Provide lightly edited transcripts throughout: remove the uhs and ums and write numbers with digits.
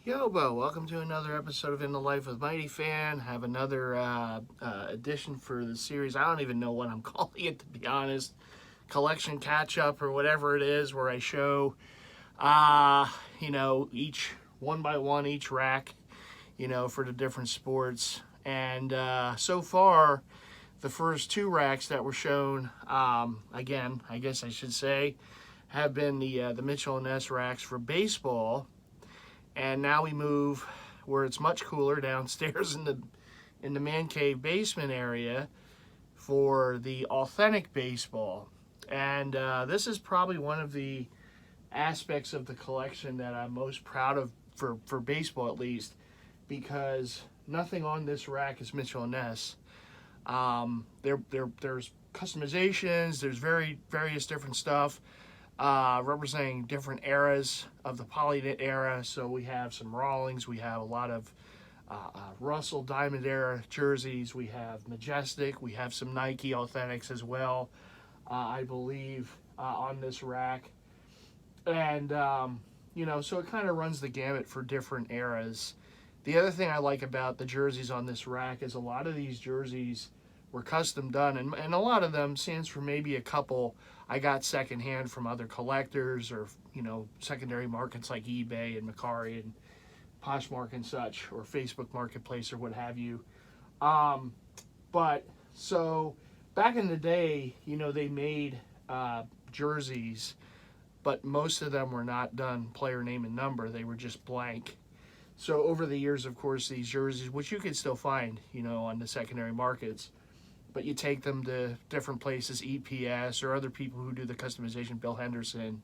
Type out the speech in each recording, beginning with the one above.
Yobo, welcome to another episode of In the Life with MightyFan. Have another edition for the series. I don't even know what I'm calling it, to be honest. Collection catch-up or whatever it is, where I show, each one by one, each rack, for the different sports. And so far, the first two racks that were shown, again, I guess I should say, have been the Mitchell & Ness racks for baseball. And now we move where it's much cooler downstairs in the man cave basement area for the authentic baseball. And this is probably one of the aspects of the collection that I'm most proud of for baseball, at least, because nothing on this rack is Mitchell & Ness. There's customizations, there's various different stuff. Representing different eras of the polyknit era. So we have some Rawlings, we have a lot of Russell Diamond era jerseys, we have Majestic, we have some Nike Authentics as well, I believe, on this rack. And, so it kind of runs the gamut for different eras. The other thing I like about the jerseys on this rack is a lot of these jerseys were custom done, and a lot of them, stands for maybe a couple I got secondhand from other collectors or, secondary markets like eBay and Mercari and Poshmark and such, or Facebook Marketplace or what have you. But so back in the day, they made jerseys, but most of them were not done player name and number. They were just blank. So over the years, of course, these jerseys, which you can still find, on the secondary markets, but you take them to different places, EPS or other people who do the customization, Bill Henderson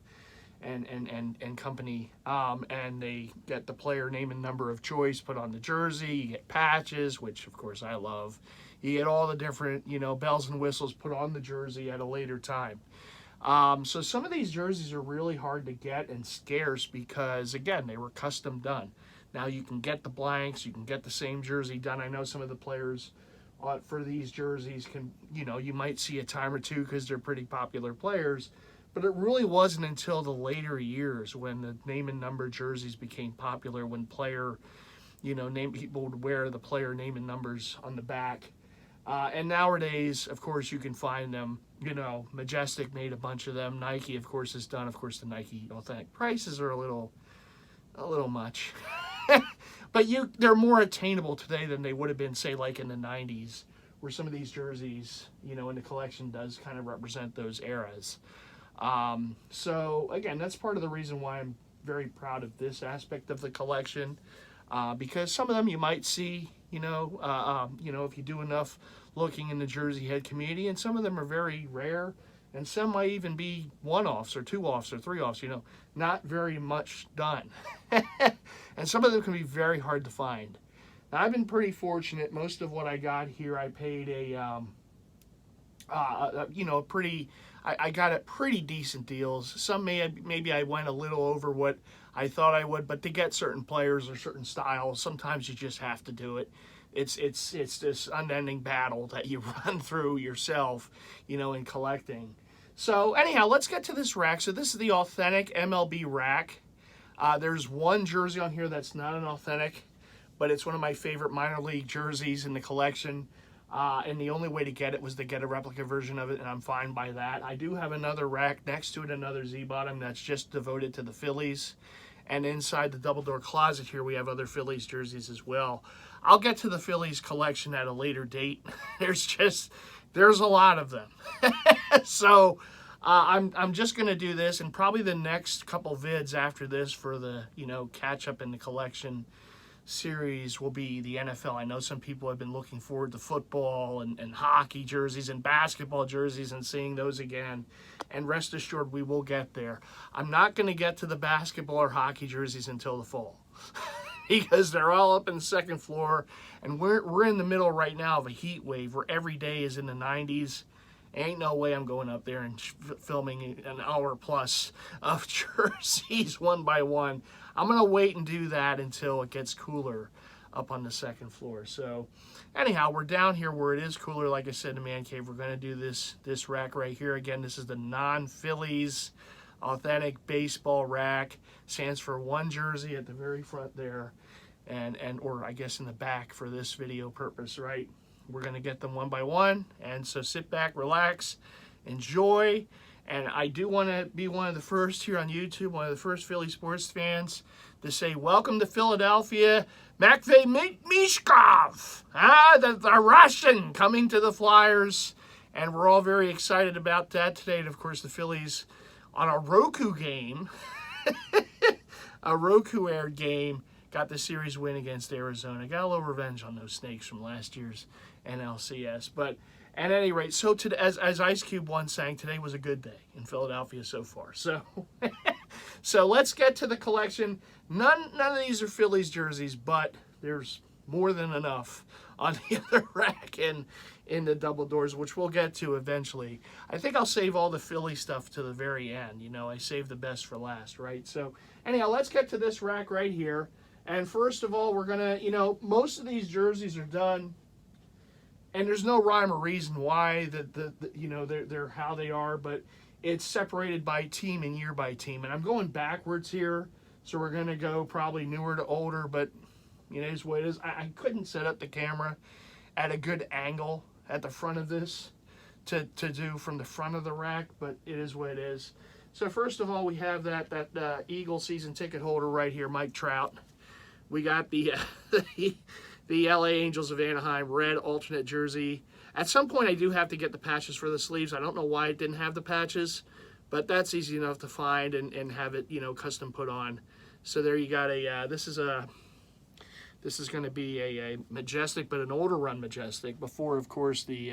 and company, and they get the player name and number of choice put on the jersey. You get patches, which of course I love. You get all the different, bells and whistles put on the jersey at a later time. So some of these jerseys are really hard to get and scarce because, again, they were custom done. Now you can get the blanks, you can get the same jersey done. I know some of the players for these jerseys can, you might see a time or two because they're pretty popular players, but it really wasn't until the later years when the name and number jerseys became popular, when player, people would wear the player name and numbers on the back. And nowadays, of course, you can find them, Majestic made a bunch of them. Nike, of course, has done. Of course, the Nike Authentic prices are a little much. But they're more attainable today than they would have been, say, like in the 90s, where some of these jerseys, in the collection does kind of represent those eras. So, again, that's part of the reason why I'm very proud of this aspect of the collection, because some of them you might see, if you do enough looking in the jersey head community, and some of them are very rare, and some might even be one-offs or two-offs or three-offs, not very much done. And some of them can be very hard to find. Now, I've been pretty fortunate. Most of what I got here, I paid I got at pretty decent deals. Some maybe I went a little over what I thought I would, but to get certain players or certain styles, sometimes you just have to do it. It's this unending battle that you run through yourself, in collecting. So anyhow, let's get to this rack. So this is the authentic MLB rack. There's one jersey on here that's not an authentic, but it's one of my favorite minor league jerseys in the collection. And the only way to get it was to get a replica version of it, and I'm fine by that. I do have another rack next to it, another Z-bottom that's just devoted to the Phillies. And inside the double door closet here, we have other Phillies jerseys as well. I'll get to the Phillies collection at a later date. There's a lot of them. So I'm just going to do this, and probably the next couple vids after this for the, catch up in the collection series will be the NFL. I know some people have been looking forward to football and hockey jerseys and basketball jerseys and seeing those again. And rest assured, we will get there. I'm not going to get to the basketball or hockey jerseys until the fall because they're all up in the second floor, and we're in the middle right now of a heat wave where every day is in the 90s. Ain't no way I'm going up there and filming an hour plus of jerseys one by one. I'm going to wait and do that until it gets cooler up on the second floor. So anyhow, we're down here where it is cooler. Like I said, in the man cave, we're going to do this rack right here. Again, this is the non-Phillies authentic baseball rack. Stands for one jersey at the very front there, and or I guess in the back for this video purpose, right? We're going to get them one by one, and so sit back, relax, enjoy. And I do want to be one of the first here on YouTube, one of the first Philly sports fans to say, welcome to Philadelphia, Matvei Mishkov, the Russian coming to the Flyers. And we're all very excited about that today. And, of course, the Phillies on a Roku game, a Roku-aired game, got the series win against Arizona. Got a little revenge on those Snakes from last year's NLCS. But at any rate, so today, as Ice Cube once sang, today was a good day in Philadelphia so far. So, so let's get to the collection. None of these are Phillies jerseys, but there's more than enough on the other rack in the double doors, which we'll get to eventually. I think I'll save all the Philly stuff to the very end. You know, I save the best for last, right? So anyhow, let's get to this rack right here. And first of all, we're gonna, you know, most of these jerseys are done, and there's no rhyme or reason why you know, they're how they are, but it's separated by team and year by team. And I'm going backwards here, so we're gonna go probably newer to older, but you know, it's what it is. I couldn't set up the camera at a good angle at the front of this to do from the front of the rack, but it is what it is. So first of all, we have that Eagle season ticket holder right here, Mike Trout. We got the LA Angels of Anaheim red alternate jersey. At some point, I do have to get the patches for the sleeves. I don't know why it didn't have the patches, but that's easy enough to find and have it, you know, custom put on. So there you got a, this is going to be a Majestic, but an older run Majestic. Before, of course, the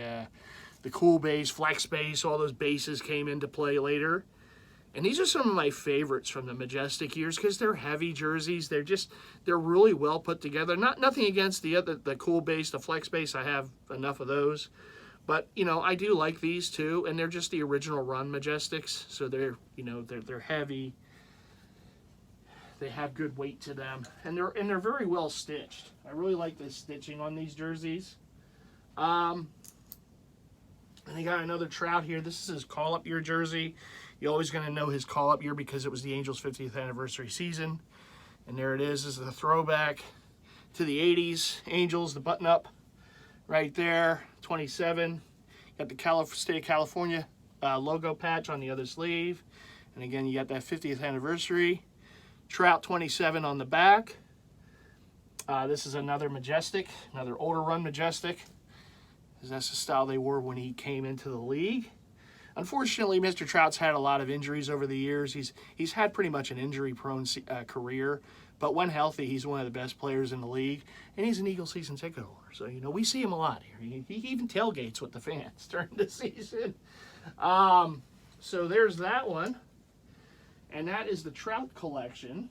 cool base, flex base, all those bases came into play later. And these are some of my favorites from the Majestic years because they're heavy jerseys. They're really well put together. Nothing against the cool base, the flex base. I have enough of those. But, you know, I do like these too. And they're just the original run Majestics. So they're, you know, they're heavy. They have good weight to them. And they're very well stitched. I really like the stitching on these jerseys. And they got another Trout here. This is his call-up year jersey. You're always going to know his call-up year because it was the Angels' 50th anniversary season. And there it is. This is the throwback to the 80s. Angels, the button-up right there, 27. Got the State of California logo patch on the other sleeve. And again, you got that 50th anniversary. Trout 27 on the back. This is another Majestic, another older run Majestic. That's the style they wore when he came into the league. Unfortunately, Mr. Trout's had a lot of injuries over the years. He's had pretty much an injury-prone career, but when healthy, he's one of the best players in the league, and he's an Eagle season ticket holder. So, you know, we see him a lot here. He even tailgates with the fans during the season. So there's that one, and that is the Trout collection.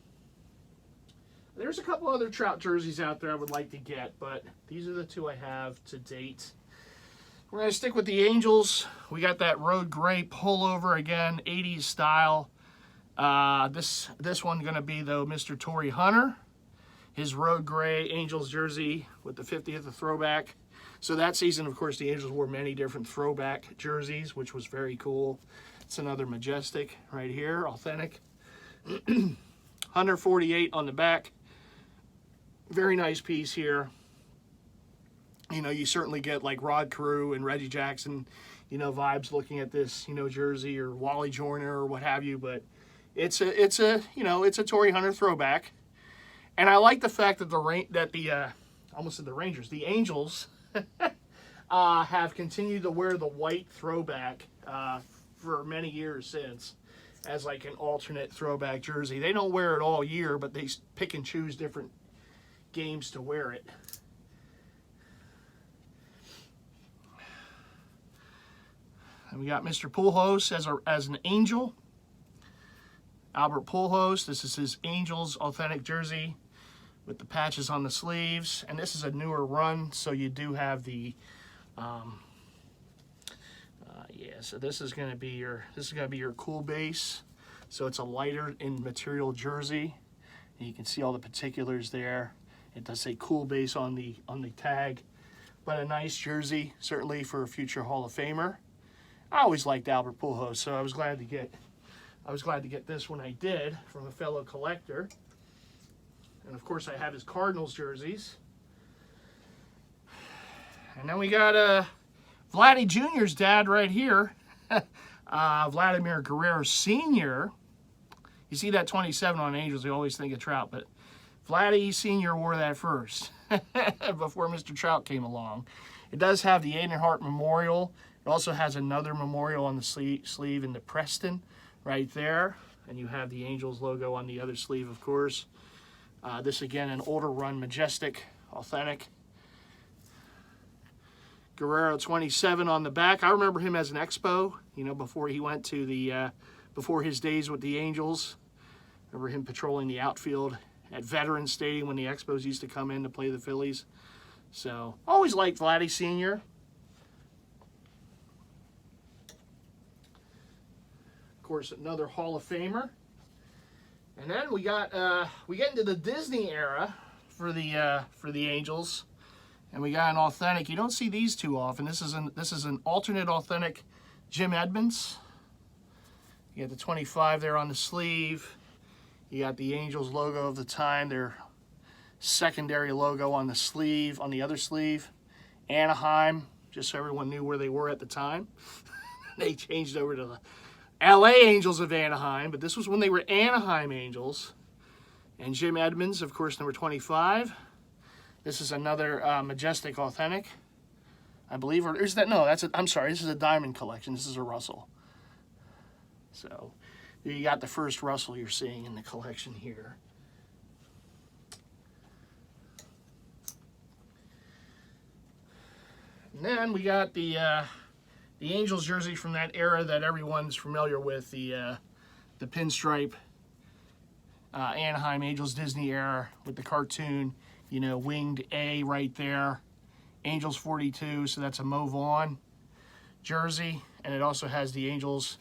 There's a couple other Trout jerseys out there I would like to get, but these are the two I have to date. We're going to stick with the Angels. We got that road gray pullover again, 80s style. This one going to be, though, Mr. Torrey Hunter. His road gray Angels jersey with the 50th throwback. So that season, of course, the Angels wore many different throwback jerseys, which was very cool. It's another Majestic right here, authentic. Hunter 48 on the back. Very nice piece here. You know, you certainly get like Rod Carew and Reggie Jackson, you know, vibes looking at this, you know, jersey, or Wally Joyner or what have you. But it's a you know, it's a Torrey Hunter throwback, and I like the fact that almost said the Rangers, the Angels, have continued to wear the white throwback for many years since, as like an alternate throwback jersey. They don't wear it all year, but they pick and choose different games to wear it. And we got Mr. Pujols as an Angel. Albert Pujols. This is his Angels authentic jersey with the patches on the sleeves. And this is a newer run, so you do have the so this is going to be your cool base. So it's a lighter in material jersey. And you can see all the particulars there. It does say cool base on the tag, but a nice jersey, certainly for a future Hall of Famer. I always liked Albert Pujols, so I was glad to get I was glad to get this when I did from a fellow collector. And of course I have his Cardinals jerseys. And then we got Vladdy Jr.'s dad right here. Vladimir Guerrero Sr. You see that 27 on Angels, you always think of Trout, but Vladdy Sr. wore that first before Mr. Trout came along. It does have the Aiden Hart Memorial. It also has another memorial on the sleeve in the Preston right there. And you have the Angels logo on the other sleeve, of course. This, again, an older run, majestic, authentic. Guerrero 27 on the back. I remember him as an Expo, you know, before he went to the, before his days with the Angels. I remember him patrolling the outfield at Veterans Stadium when the Expos used to come in to play the Phillies. So, always liked Vladdy Sr. Of course, another Hall of Famer. And then we get into the Disney era for the Angels. And we got an authentic. You don't see these too often. This is an alternate authentic Jim Edmonds. You got the 25 there on the sleeve. You got the Angels logo of the time, their secondary logo on the sleeve, on the other sleeve. Anaheim, just so everyone knew where they were at the time. They changed over to the LA Angels of Anaheim, but this was when they were Anaheim Angels. And Jim Edmonds, of course, number 25. This is another majestic authentic, I believe. Or is that, no, I'm sorry, this is a diamond collection. This is a Russell. So you got the first Russell you're seeing in the collection here. And then we got the Angels jersey from that era that everyone's familiar with, the pinstripe Anaheim Angels Disney era with the cartoon, you know, winged A right there. Angels 42, so that's a Mo Vaughn jersey. And it also has the Angels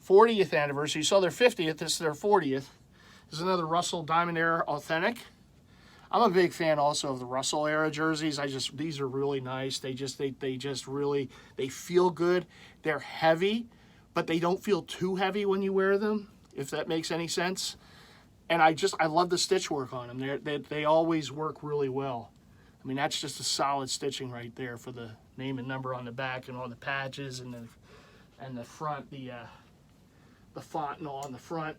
40th anniversary. You saw their 50th, this is their 40th. This is another Russell Diamond era authentic. I'm a big fan also of the Russell era jerseys. These are really nice. They feel good. They're heavy, but they don't feel too heavy when you wear them, if that makes any sense. And I love the stitch work on them. They always work really well. I mean, that's just a solid stitching right there for the name and number on the back and all the patches and the front, the font and all on the front.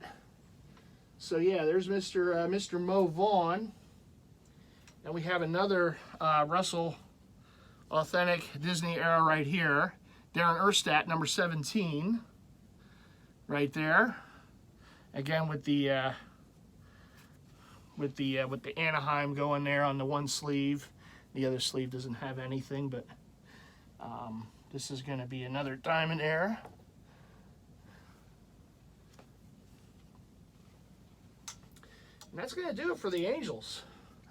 So yeah, there's Mr. Mo Vaughn. And we have another Russell authentic Disney era right here. Darren Erstad, number 17, right there. Again with the Anaheim going there on the one sleeve. The other sleeve doesn't have anything, but this is going to be another diamond era. And that's going to do it for the Angels.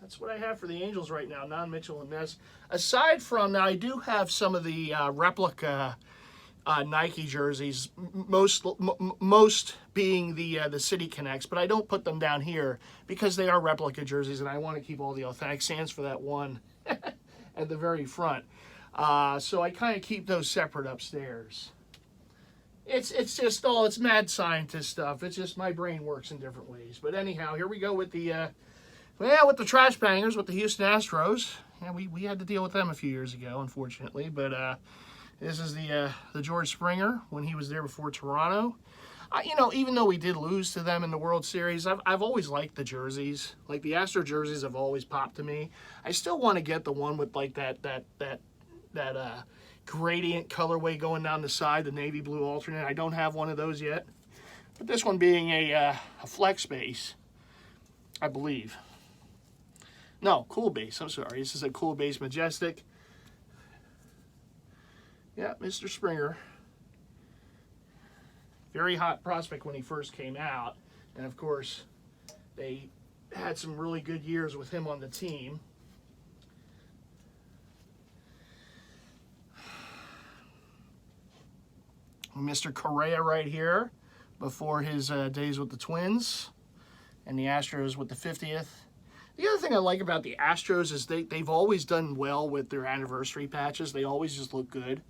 That's what I have for the Angels right now, non-Mitchell and Ness. Aside from, now I do have some of the replica Nike jerseys, most being the City Connects, but I don't put them down here because they are replica jerseys and I want to keep all the authentic. Stands for that one at the very front. So I kind of keep those separate upstairs. It's just all, it's mad scientist stuff. It's just my brain works in different ways. But anyhow, here we go with the with the trash bangers, with the Houston Astros. Yeah, we had to deal with them a few years ago, unfortunately. But this is the George Springer when he was there before Toronto. You know, even though we did lose to them in the World Series, I've always liked the jerseys. Like the Astro jerseys have always popped to me. I still want to get the one with like that gradient colorway going down the side, the navy blue alternate. I don't have one of those yet. But this one being a flex base, I believe. No, cool base. I'm sorry. This is a cool base majestic. Yeah, Mr. Springer. Very hot prospect when he first came out. And of course, they had some really good years with him on the team. Mr. Correa right here before his days with the Twins. And the Astros with the 50th. The other thing I like about the Astros is they've always done well with their anniversary patches. They always just look good.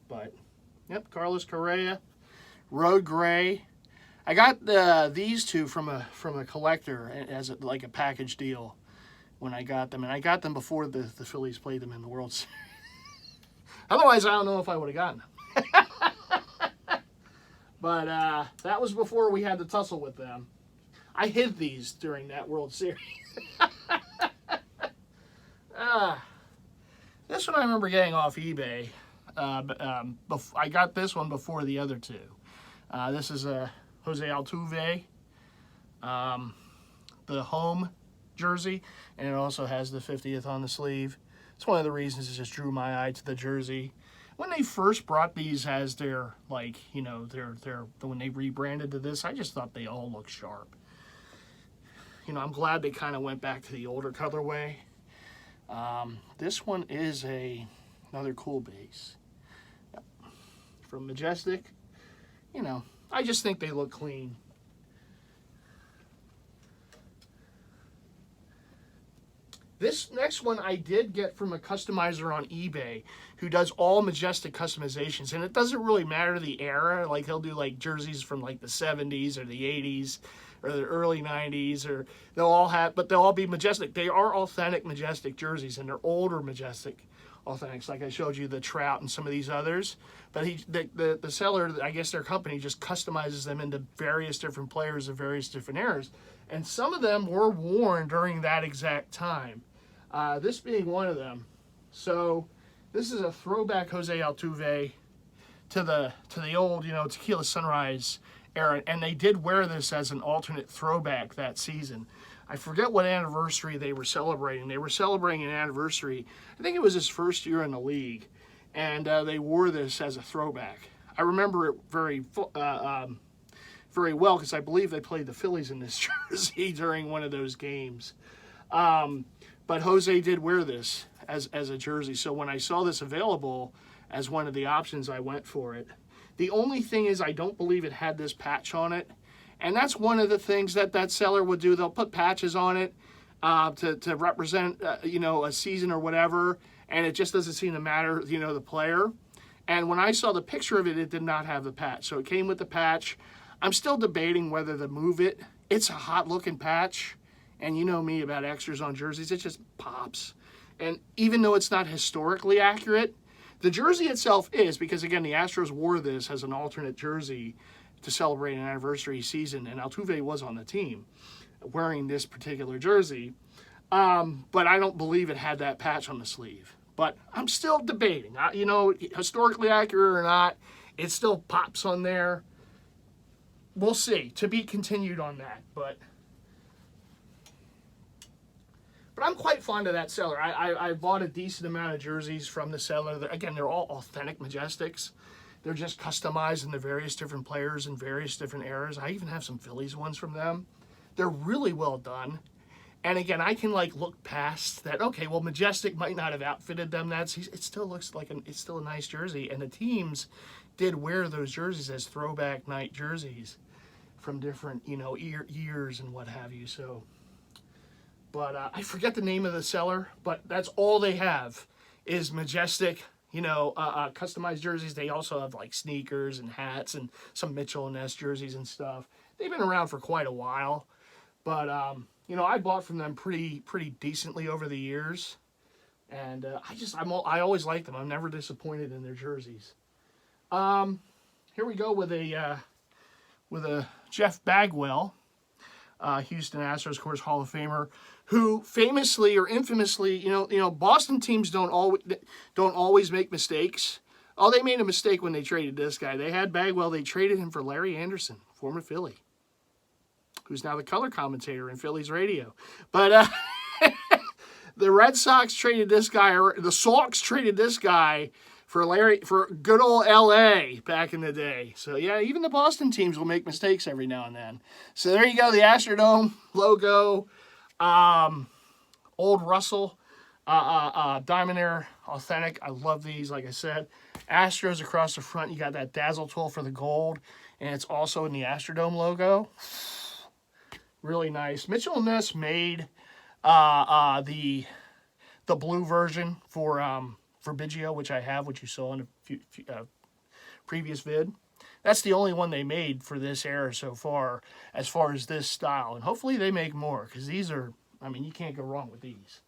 But, yep, Carlos Correa Road Gray. I got these two from a collector as like a package deal when I got them, and I got them before the Phillies played them in the World Series. Otherwise, I don't know if I would have gotten them. But that was before we had the tussle with them. I hid these during that World Series. This one I remember getting off eBay. I got this one before the other two. This is a Jose Altuve, the home jersey, and it also has the 50th on the sleeve. It's one of the reasons it just drew my eye to the jersey. When they first brought these as their, like, you know, when they rebranded to this, I just thought they all looked sharp. You know, I'm glad they kind of went back to the older colorway. This one is another cool base. Yep. From Majestic. You know, I just think they look clean. This next one I did get from a customizer on eBay who does all Majestic customizations, and it doesn't really matter the era. Like, he'll do like jerseys from like the 70s or the 80s or the early 90s, or they'll all be Majestic. They are authentic Majestic jerseys, and they're older Majestic authentics, like I showed you the Trout and some of these others. But the seller, I guess their company, just customizes them into various different players of various different eras. And some of them were worn during that exact time. This being one of them. So this is a throwback Jose Altuve to the old, you know, Tequila Sunrise era. And they did wear this as an alternate throwback that season. I forget what anniversary they were celebrating. They were celebrating an anniversary. I think it was his first year in the league. And they wore this as a throwback. I remember it very well because I believe they played the Phillies in this jersey during one of those games. But Jose did wear this as a jersey. So when I saw this available as one of the options, I went for it. The only thing is I don't believe it had this patch on it. And that's one of the things that seller would do. They'll put patches on it to represent, you know, a season or whatever. And it just doesn't seem to matter, you know, the player. And when I saw the picture of it, it did not have the patch. So it came with the patch. I'm still debating whether to move it. It's a hot-looking patch. And you know me about extras on jerseys. It just pops. And even though it's not historically accurate, the jersey itself is, because, again, the Astros wore this as an alternate jersey to celebrate an anniversary season, and Altuve was on the team wearing this particular jersey. But I don't believe it had that patch on the sleeve. But I'm still debating. You know, historically accurate or not, it still pops on there. We'll see. To be continued on that. But I'm quite fond of that seller. I bought a decent amount of jerseys from the seller. Again, they're all authentic Majestics. They're just customized into various different players in various different eras. I even have some Phillies ones from them. They're really well done. And again, I can like look past that. Okay, well, Majestic might not have outfitted them. It still looks like it's still a nice jersey. And the teams did wear those jerseys as throwback night jerseys from different, you know, years and what have you. So, but I forget the name of the seller, but that's all they have is Majestic, you know, customized jerseys. They also have like sneakers and hats and some Mitchell and Ness jerseys and stuff. They've been around for quite a while, but you know, I bought from them pretty decently over the years, and I always like them. I'm never disappointed in their jerseys. Here we go with a Jeff Bagwell, Houston Astros, of course, Hall of Famer, who famously or infamously, you know, Boston teams don't always make mistakes. Oh, they made a mistake when they traded this guy. They had Bagwell. They traded him for Larry Anderson, former Philly, who's now the color commentator in Phillies radio. But the Red Sox traded this guy, or the Sox traded this guy for good old L.A. back in the day. So, yeah, even the Boston teams will make mistakes every now and then. So, there you go, the Astrodome logo. Old Russell, Diamond Air Authentic. I love these, like I said. Astros across the front. You got that Dazzle tool for the gold, and it's also in the Astrodome logo. Really nice. Mitchell and Ness made the blue version for Biggio, which I have, which you saw in a previous vid. That's the only one they made for this era so far as this style. And hopefully they make more, because these are, I mean, you can't go wrong with these.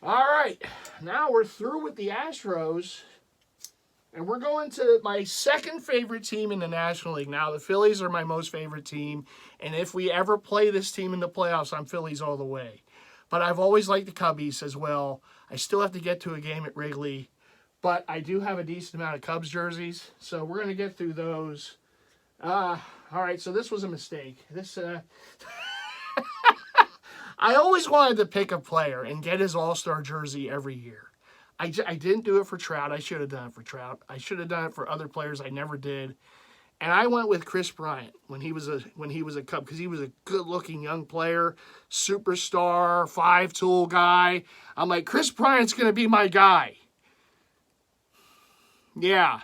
All right, now we're through with the Astros. And we're going to my second favorite team in the National League. Now, the Phillies are my most favorite team. And if we ever play this team in the playoffs, I'm Phillies all the way. But I've always liked the Cubbies as well. I still have to get to a game at Wrigley. But I do have a decent amount of Cubs jerseys. So we're going to get through those. All right, so this was a mistake. I always wanted to pick a player and get his All-Star jersey every year. I didn't do it for Trout. I should have done it for Trout. I should have done it for other players. I never did. And I went with Kris Bryant when he was a Cub, because he was a good-looking young player, superstar, five-tool guy. I'm like, Kris Bryant's going to be my guy. Yeah.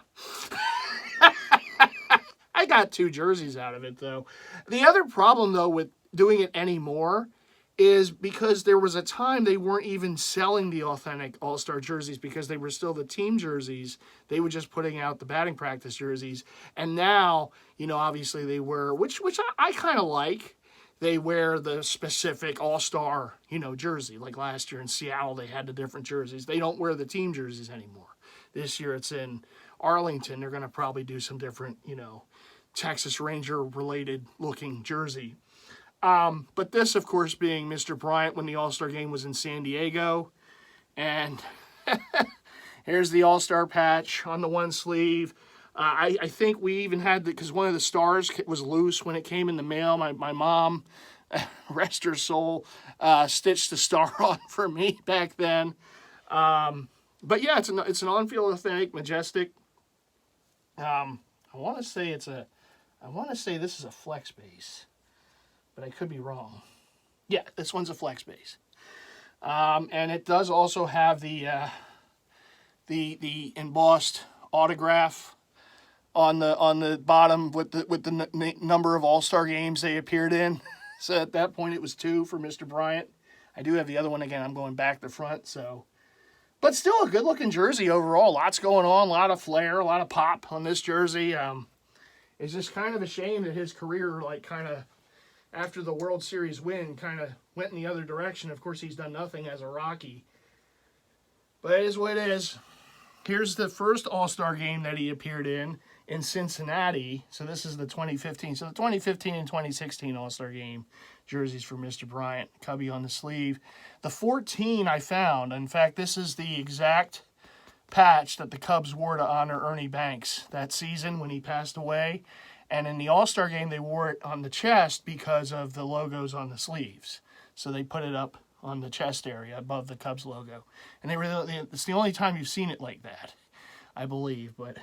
I got 2 jerseys out of it, though. The other problem, though, with doing it anymore is because there was a time they weren't even selling the authentic All-Star jerseys because they were still the team jerseys. They were just putting out the batting practice jerseys. And now, you know, obviously they wear, which I kind of like, they wear the specific All-Star, you know, jersey. Like last year in Seattle, they had the different jerseys. They don't wear the team jerseys anymore. This year it's in Arlington. They're going to probably do some different, you know, Texas Ranger-related looking jersey. But this, of course, being Mr. Bryant when the All-Star game was in San Diego. And here's the All-Star patch on the one sleeve. I think we even had, because one of the stars was loose when it came in the mail. My mom, rest her soul, stitched the star on for me back then. But yeah, it's an on-field authentic, majestic. I want to say this is a flex base, but I could be wrong. Yeah, this one's a flex base. And it does also have the embossed autograph on the bottom with the number of All-Star games they appeared in. So at that point it was 2 for Mr. Bryant. I do have the other one again. I'm going back to front, so. But still a good-looking jersey overall. Lots going on, a lot of flair, a lot of pop on this jersey. It's just kind of a shame that his career, like, kind of, after the World Series win, kind of went in the other direction. Of course, he's done nothing as a Rocky. But it is what it is. Here's the first All-Star game that he appeared in Cincinnati. So this is the 2015. So the 2015 and 2016 All-Star game jerseys for Mr. Bryant. Cubby on the sleeve. The 14 I found. In fact, this is the exact patch that the Cubs wore to honor Ernie Banks that season when he passed away. And in the All-Star game, they wore it on the chest because of the logos on the sleeves. So they put it up on the chest area above the Cubs logo. And it's the only time you've seen it like that, I believe. But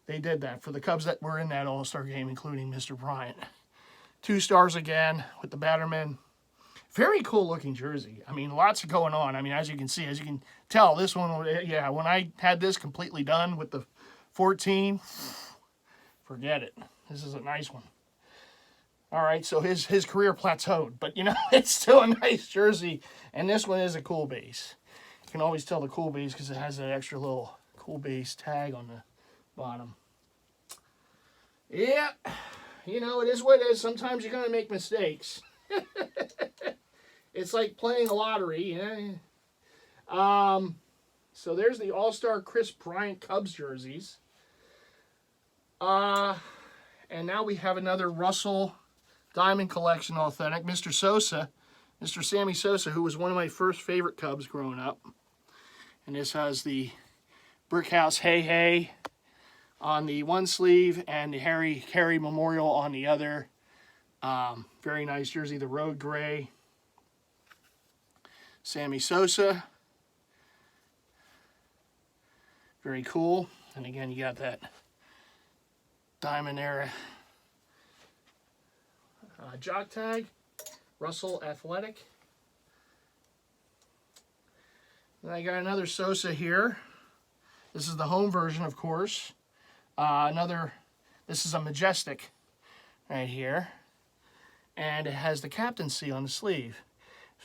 they did that for the Cubs that were in that All-Star game, including Mr. Bryant. 2 stars again with the Batterman. Very cool looking jersey. I mean, lots going on. I mean, as you can tell, this one, yeah, when I had this completely done with the 14, forget it. This is a nice one. All right, so his career plateaued, but, you know, it's still a nice jersey, and this one is a cool base. You can always tell the cool base because it has that extra little cool base tag on the bottom. Yeah, you know, it is what it is. Sometimes you're going to make mistakes. It's like playing a lottery. Yeah. So there's the All-Star Kris Bryant Cubs jerseys. And now we have another Russell Diamond Collection authentic. Mr. Sosa, Mr. Sammy Sosa, who was one of my first favorite Cubs growing up. And this has the Brickhouse Hey Hey on the one sleeve and the Harry Carey Memorial on the other. Very nice jersey, the Road Gray. Sammy Sosa. Very cool. And again, you got that Diamond era jock tag. Russell Athletic. Then I got another Sosa here. This is the home version, of course. This is a Majestic right here. And it has the captaincy on the sleeve.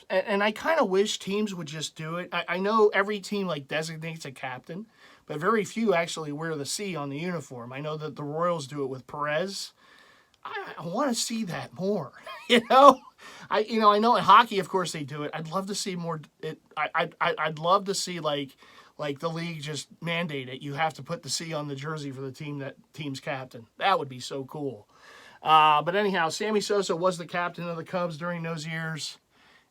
And I kind of wish teams would just do it. I know every team like designates a captain, but very few actually wear the C on the uniform. I know that the Royals do it with Perez. I want to see that more. I know in hockey, of course, they do it. I'd love to see more. I'd love to see like the league just mandate it. You have to put the C on the jersey for the team's captain. That would be so cool. But anyhow, Sammy Sosa was the captain of the Cubs during those years,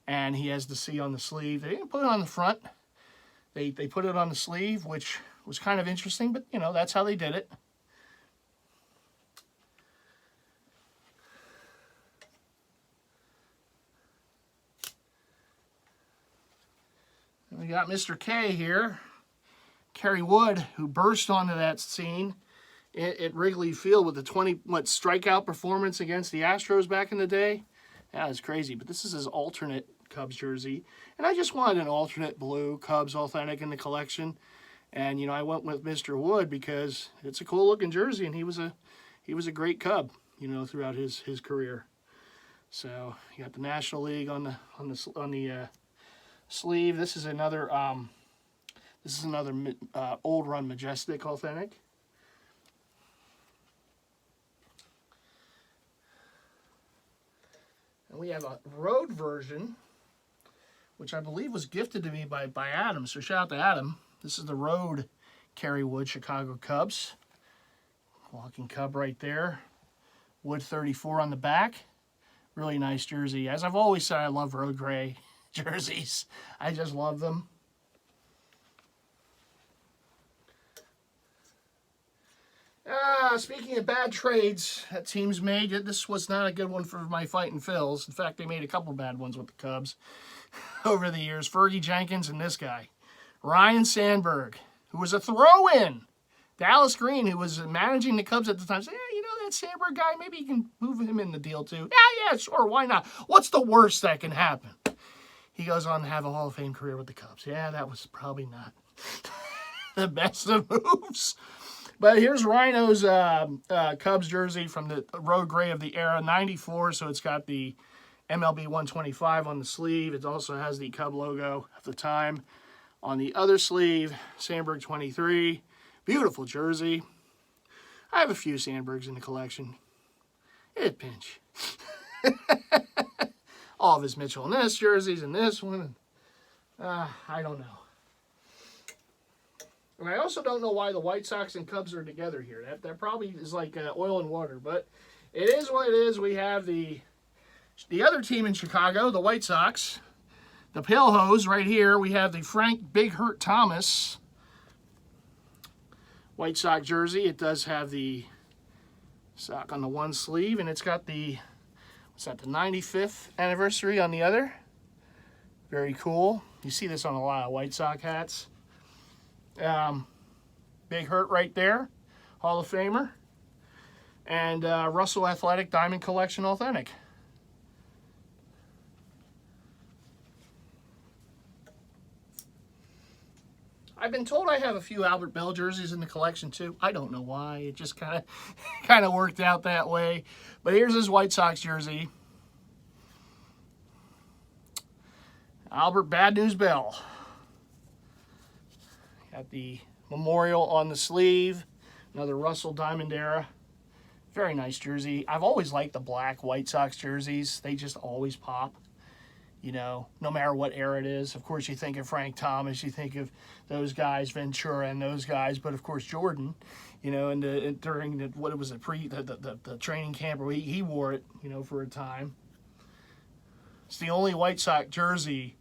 and he has the C on the sleeve. They didn't put it on the front. They put it on the sleeve, which was kind of interesting, but that's how they did it. We got Mr. K here, Kerry Wood, who burst onto that scene at Wrigley Field with the 20 strikeout performance against the Astros back in the day. That was crazy, but this is his alternate Cubs jersey, and I just wanted an alternate blue Cubs authentic in the collection, and I went with Mr. Wood because it's a cool looking jersey, and he was a great Cub, throughout his career. So you got the National League on the sleeve. This is another Old Run Majestic authentic. And we have a road version, which I believe was gifted to me by Adam. So shout out to Adam. This is the road Kerry Wood Chicago Cubs. Walking Cub right there. Wood 34 on the back. Really nice jersey. As I've always said, I love road gray jerseys. I just love them. Speaking of bad trades that teams made, this was not a good one for my Fightin' Phils. In fact, they made a couple bad ones with the Cubs over the years. Fergie Jenkins and this guy, Ryan Sandberg, who was a throw-in. Dallas Green, who was managing the Cubs at the time, said, that Sandberg guy, maybe you can move him in the deal too. Yeah, sure, why not? What's the worst that can happen? He goes on to have a Hall of Fame career with the Cubs. Yeah, that was probably not the best of moves. But here's Rhino's Cubs jersey from the road gray of the era, 94. So it's got the MLB 125 on the sleeve. It also has the Cub logo of the time on the other sleeve. Sandberg 23. Beautiful jersey. I have a few Sandbergs in the collection. It'd pinch. All of his Mitchell and Ness jerseys and this one. I don't know. And I also don't know why the White Sox and Cubs are together here. That probably is like oil and water, but it is what it is. We have the other team in Chicago, the White Sox. The Pale Hose right here. We have the Frank Big Hurt Thomas White Sox jersey. It does have the sock on the one sleeve, and it's got the, what's that, the 95th anniversary on the other. Very cool. You see this on a lot of White Sox hats. Big Hurt right there, Hall of Famer, and Russell Athletic Diamond Collection Authentic. I've been told I have a few Albert Bell jerseys in the collection too. I don't know why. It just kind of worked out that way. But here's his White Sox jersey. Albert Bad News Bell. Got the memorial on the sleeve. Another Russell Diamond era. Very nice jersey. I've always liked the black White Sox jerseys. They just always pop. No matter what era it is. Of course, you think of Frank Thomas, you think of those guys, Ventura and those guys, but of course Jordan, during the training camp where he wore it, for a time. It's the only White Sox jersey,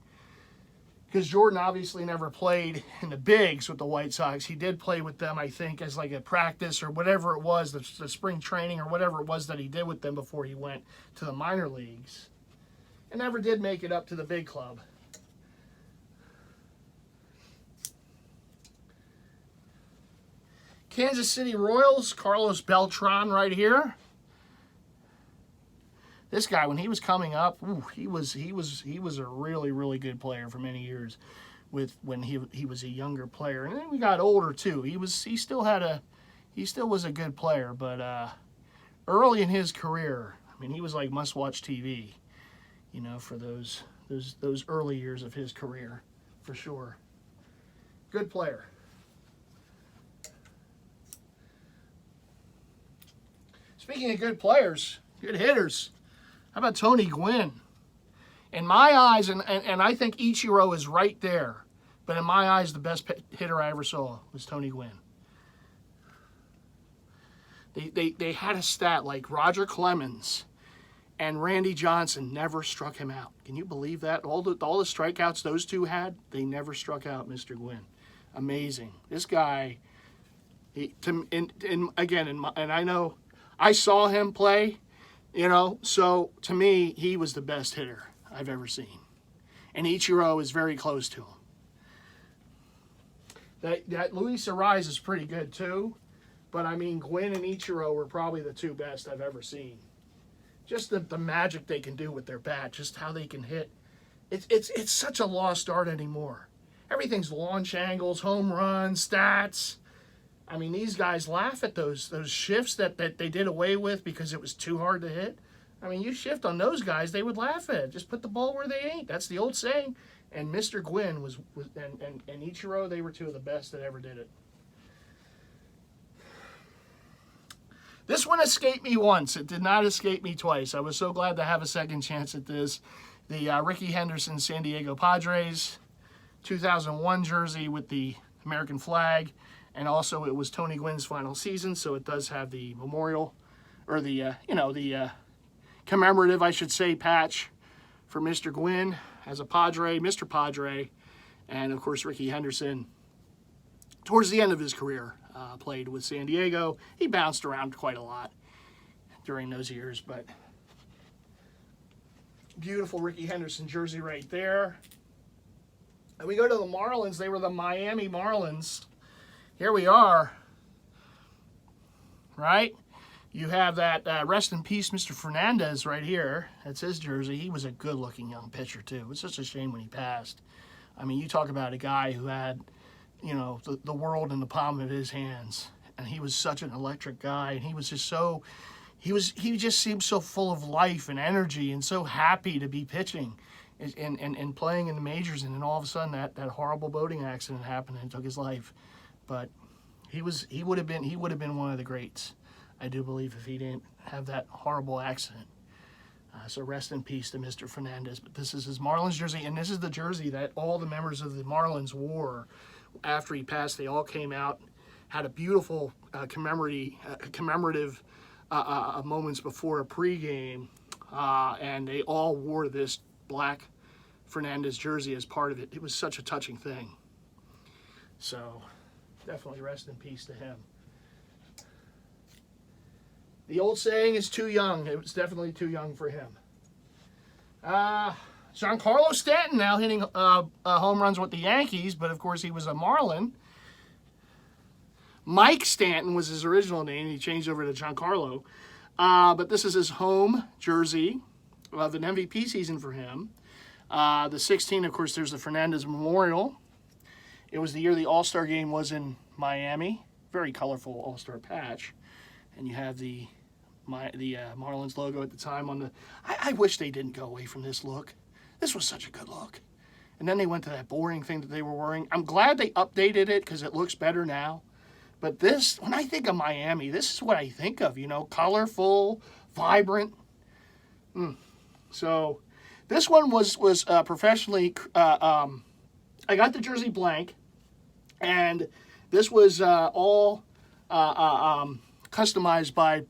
because Jordan obviously never played in the bigs with the White Sox. He did play with them, I think, as like a practice or whatever it was, the spring training or whatever it was that he did with them before he went to the minor leagues. And never did make it up to the big club. Kansas City Royals, Carlos Beltran right here. This guy, when he was coming up, he was a really, really good player for many years. When he was a younger player, and then we got older too. He still was a good player, but early in his career, he was like must-watch TV. you know, for those early years of his career, for sure. Good player. Speaking of good players, good hitters, how about Tony Gwynn? In my eyes, and I think Ichiro is right there, but in my eyes, the best hitter I ever saw was Tony Gwynn. They had a stat like Roger Clemens and Randy Johnson never struck him out. Can you believe that? All the strikeouts those two had, they never struck out Mr. Gwynn. Amazing. This guy, and I know I saw him play, you know, so to me, he was the best hitter I've ever seen. And Ichiro is very close to him. That Luis Ariz is pretty good too, but I mean, Gwynn and Ichiro were probably the two best I've ever seen. Just the magic they can do with their bat, just how they can hit. It's such a lost art anymore. Everything's launch angles, home runs, stats. I mean, these guys laugh at those shifts that they did away with because it was too hard to hit. I mean, you shift on those guys, they would laugh at it. Just put the ball where they ain't. That's the old saying. And Mr. Gwynn and Ichiro, they were two of the best that ever did it. This one escaped me once. It did not escape me twice. I was so glad to have a second chance at this. The Ricky Henderson San Diego Padres 2001 jersey with the American flag. And also it was Tony Gwynn's final season, so it does have the memorial, or the commemorative, I should say, patch for Mr. Gwynn as a Padre, Mr. Padre. And, of course, Ricky Henderson, towards the end of his career, played with San Diego. He bounced around quite a lot during those years, but beautiful Ricky Henderson jersey right there. And we go to the Marlins. They were the Miami Marlins. Here we are, right? You have that rest in peace Mr. Fernandez right here. That's his jersey. He was a good-looking young pitcher, too. It's such a shame when he passed. I mean, you talk about a guy who had, you know, the world in the palm of his hands. And he was such an electric guy. And he was just so, he just seemed so full of life and energy and so happy to be pitching and playing in the majors. And then all of a sudden that horrible boating accident happened and took his life. But he would have been one of the greats, I do believe, if he didn't have that horrible accident. So rest in peace to Mr. Fernandez. But this is his Marlins jersey, and this is the jersey that all the members of the Marlins wore after he passed. They all came out, had a beautiful commemorative moments before a pregame, and they all wore this black Fernandez jersey as part of it. It was such a touching thing. So definitely rest in peace to him. The old saying is too young. It was definitely too young for him. Giancarlo Stanton now hitting home runs with the Yankees, but of course he was a Marlin. Mike Stanton was his original name. He changed over to Giancarlo. But this is his home jersey of an MVP season for him. The 16, of course, there's the Fernandez Memorial. It was the year the All-Star game was in Miami. Very colorful All-Star patch. And you have the Marlins logo at the time on the... I wish they didn't go away from this look. This was such a good look. And then they went to that boring thing that they were wearing. I'm glad they updated it because it looks better now. But this, when I think of Miami, this is what I think of, you know, colorful, vibrant. So this one was professionally... I got the jersey blank, and this was all... customized by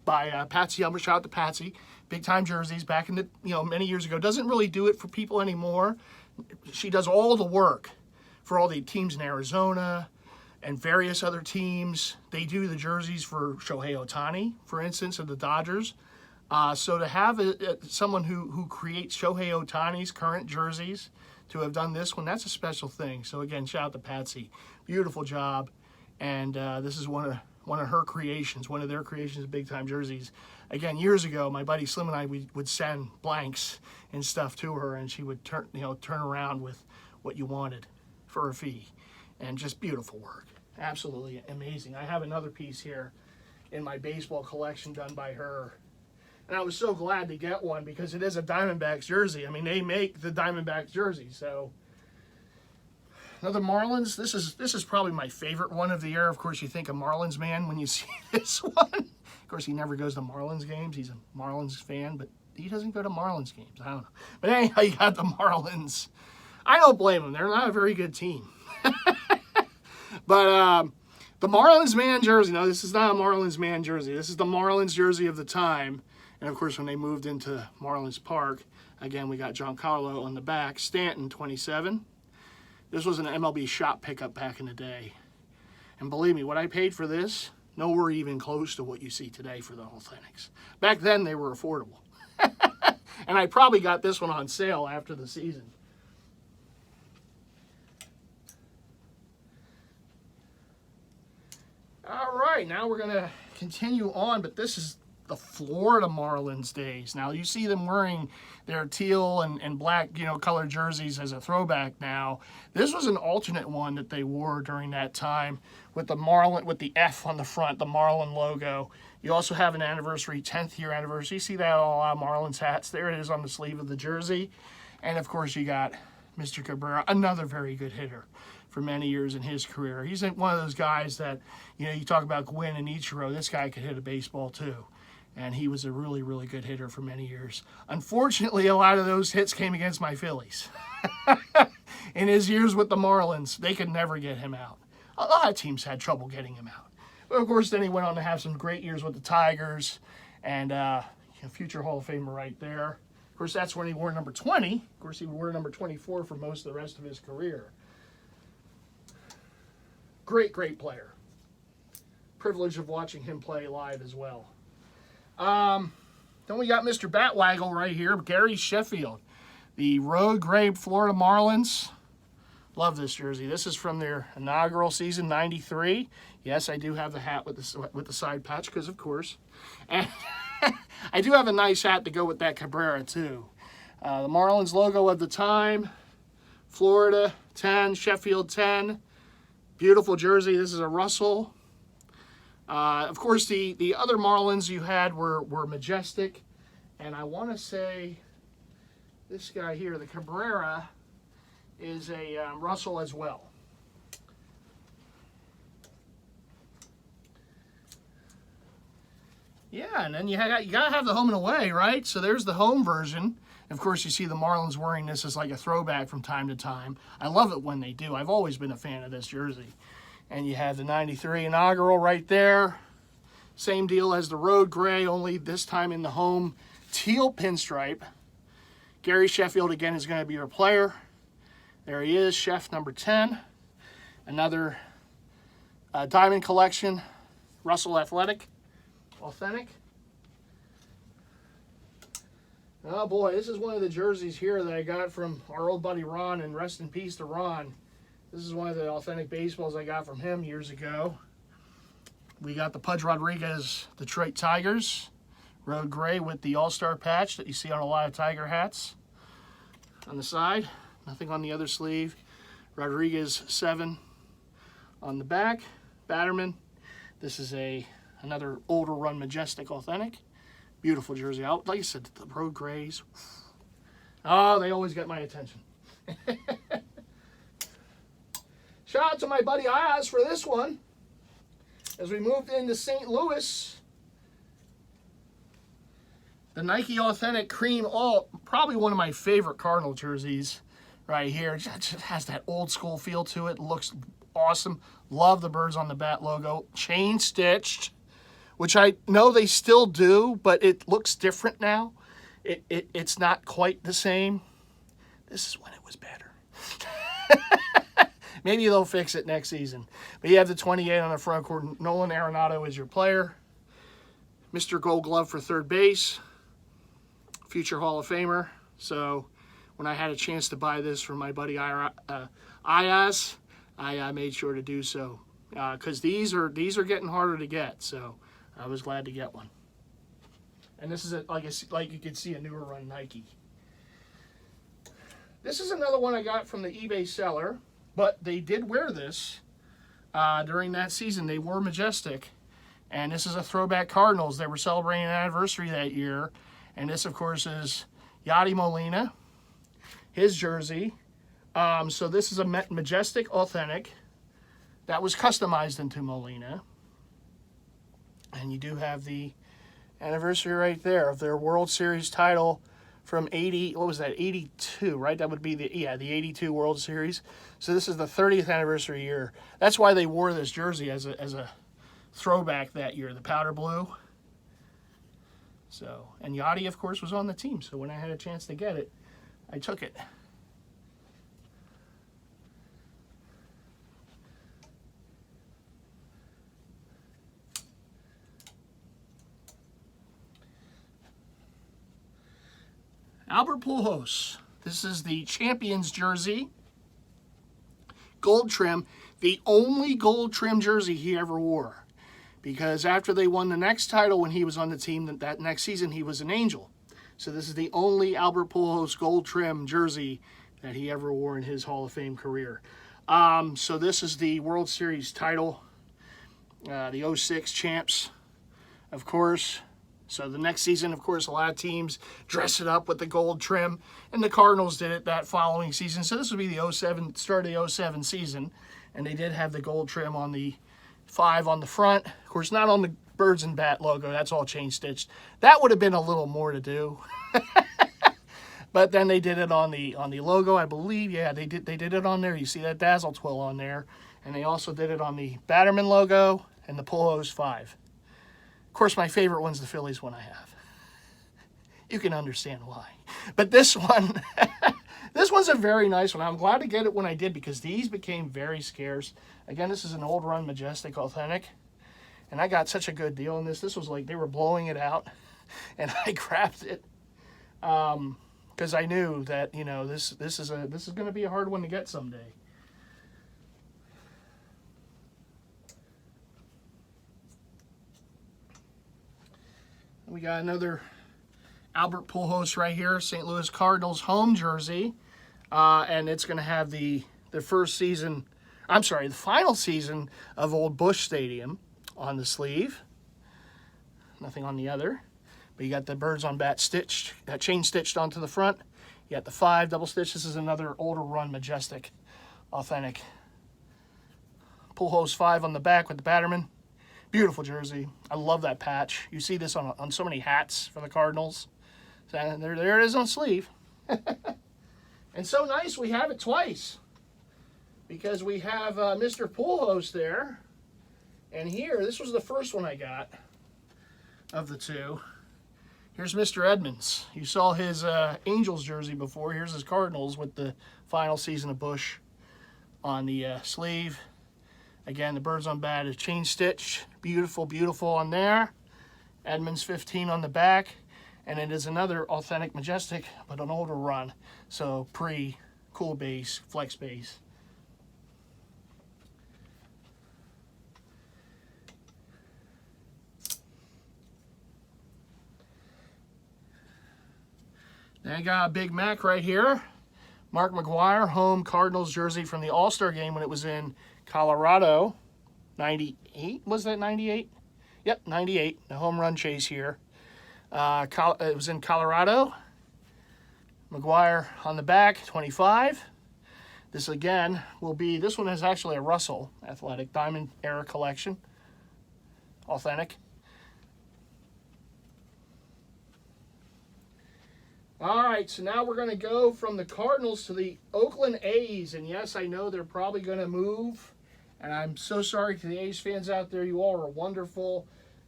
Patsy Elmer. Shout out to Patsy. Big time jerseys back in the, many years ago. Doesn't really do it for people anymore. She does all the work for all the teams in Arizona and various other teams. They do the jerseys for Shohei Ohtani, for instance, of the Dodgers. So to have someone who creates Shohei Ohtani's current jerseys to have done this one, that's a special thing. So again, shout out to Patsy. Beautiful job. And this is one of her creations, one of their creations of big-time jerseys. Again, years ago, my buddy Slim and I, we would send blanks and stuff to her, and she would turn around with what you wanted for a fee. And just beautiful work. Absolutely amazing. I have another piece here in my baseball collection done by her. And I was so glad to get one because it is a Diamondbacks jersey. I mean, they make the Diamondbacks jersey. So another Marlins. This is probably my favorite one of the year. Of course, you think of Marlins man when you see this one. Of course, he never goes to Marlins games. He's a Marlins fan, but he doesn't go to Marlins games. I don't know. But anyhow, you got the Marlins. I don't blame them. They're not a very good team. But the Marlins man jersey. No, this is not a Marlins man jersey. This is the Marlins jersey of the time. And, of course, when they moved into Marlins Park, again, we got Giancarlo on the back. Stanton, 27. This was an MLB shop pickup back in the day. And believe me, what I paid for this, nowhere even close to what you see today for the Athletics. Back then, they were affordable. And I probably got this one on sale after the season. All right, now we're going to continue on, but this is the Florida Marlins days. Now, you see them wearing their teal and black, colored jerseys as a throwback now. This was an alternate one that they wore during that time with the F on the front, the Marlin logo. You also have an anniversary, 10th year anniversary. You see that on a lot of Marlins hats. There it is on the sleeve of the jersey. And, of course, you got Mr. Cabrera, another very good hitter for many years in his career. He's one of those guys that, you talk about Gwynn and Ichiro. This guy could hit a baseball, too. And he was a really, really good hitter for many years. Unfortunately, a lot of those hits came against my Phillies. In his years with the Marlins, they could never get him out. A lot of teams had trouble getting him out. But, of course, then he went on to have some great years with the Tigers. And future Hall of Famer right there. Of course, that's when he wore number 20. Of course, he wore number 24 for most of the rest of his career. Great, great player. Privilege of watching him play live as well. Then we got Mr. Batwaggle right here, Gary Sheffield, the Road Gray Florida Marlins. Love this jersey. This is from their inaugural season, 93. Yes, I do have the hat with the side patch, because of course. And I do have a nice hat to go with that Cabrera, too. The Marlins logo of the time, Florida 10, Sheffield 10. Beautiful jersey. This is a Russell. Of course, the other Marlins you had were majestic. And I want to say this guy here, the Cabrera, is a Russell as well. Yeah, and then you got to have the home and away, right? So there's the home version. Of course, you see the Marlins wearing this as like a throwback from time to time. I love it when they do. I've always been a fan of this jersey. And you have the 93 inaugural right there. Same deal as the Road Gray, only this time in the home teal pinstripe. Gary Sheffield, again, is going to be your player. There he is, Chef number 10. Another Diamond Collection, Russell Athletic, authentic. Oh boy, this is one of the jerseys here that I got from our old buddy Ron, and rest in peace to Ron. This is one of the authentic baseballs I got from him years ago. We got the Pudge Rodriguez Detroit Tigers, Road Gray with the All-Star patch that you see on a lot of Tiger hats. On the side, nothing on the other sleeve. Rodriguez 7 on the back. Batterman. This is another older run majestic authentic. Beautiful jersey. Like I said, the Road Grays. Oh, they always get my attention. Shout out to my buddy Oz for this one. As we moved into St. Louis, the Nike Authentic Cream Alt, probably one of my favorite Cardinal jerseys right here. It just has that old school feel to it. Looks awesome. Love the birds on the bat logo. Chain stitched, which I know they still do, but it looks different now. It's not quite the same. This is when it was better. Maybe they'll fix it next season. But you have the 28 on the front court. Nolan Arenado is your player. Mr. Gold Glove for third base. Future Hall of Famer. So when I had a chance to buy this from my buddy Ayaz, I made sure to do so. Because these are getting harder to get. So I was glad to get one. And this is, like you can see, a newer run Nike. This is another one I got from the eBay seller. But they did wear this during that season. They wore majestic. And this is a throwback Cardinals. They were celebrating an anniversary that year. And this, of course, is Yadi Molina, his jersey. So this is a Majestic Authentic that was customized into Molina. And you do have the anniversary right there of their World Series title from 80, what was that, 82, right? That would be the 82 World Series. So this is the 30th anniversary year. That's why they wore this jersey as a throwback that year, the powder blue. So, and Yachty, of course, was on the team. So when I had a chance to get it, I took it. Albert Pujols. This is the Champions jersey. Gold trim. The only gold trim jersey he ever wore. Because after they won the next title when he was on the team, that next season he was an Angel. So this is the only Albert Pujols gold trim jersey that he ever wore in his Hall of Fame career. So this is the World Series title. The 06 champs, of course. So the next season, of course, a lot of teams dress it up with the gold trim, and the Cardinals did it that following season. So this would be the 07, start of the 07 season, and they did have the gold trim on the 5 on the front. Of course, not on the birds and bat logo. That's all chain stitched. That would have been a little more to do. But then they did it on the logo, I believe. Yeah, they did it on there. You see that Dazzle Twill on there, and they also did it on the Batterman logo and the Pujols 5. Of course, my favorite one's the Phillies one I have. You can understand why. But this one, this one's a very nice one. I'm glad to get it when I did because these became very scarce. Again, this is an old run Majestic Authentic. And I got such a good deal on this. This was like they were blowing it out. And I grabbed it because I knew that, you know, this is going to be a hard one to get someday. We got another Albert Pujols right here, St. Louis Cardinals home jersey. And it's going to have the final season of Old Busch Stadium on the sleeve. Nothing on the other. But you got the birds on bat stitched, chain stitched onto the front. You got the 5 double stitch. This is another older run Majestic Authentic. Pujols 5 on the back with the Batterman. Beautiful jersey. I love that patch. You see this on so many hats for the Cardinals. So there it is on sleeve. And so nice we have it twice. Because we have Mr. Pujols there. And here, this was the first one I got of the two. Here's Mr. Edmonds. You saw his Angels jersey before. Here's his Cardinals with the final season of Busch on the sleeve. Again, the birds on bat is chain stitched. Beautiful, beautiful on there. Edmonds 15 on the back. And it is another authentic Majestic, but an older run. So pre-cool base, flex base. Then I got a Big Mac right here. Mark McGwire, home Cardinals jersey from the All-Star game when it was in Colorado. 98, was that 98? Yep, 98, the home run chase here. It was in Colorado. McGwire on the back, 25. This again will be, this one is actually a Russell Athletic Diamond Era Collection. Authentic. All right, so now we're going to go from the Cardinals to the Oakland A's. And yes, I know they're probably going to move. And I'm so sorry to the A's fans out there. You all are wonderful,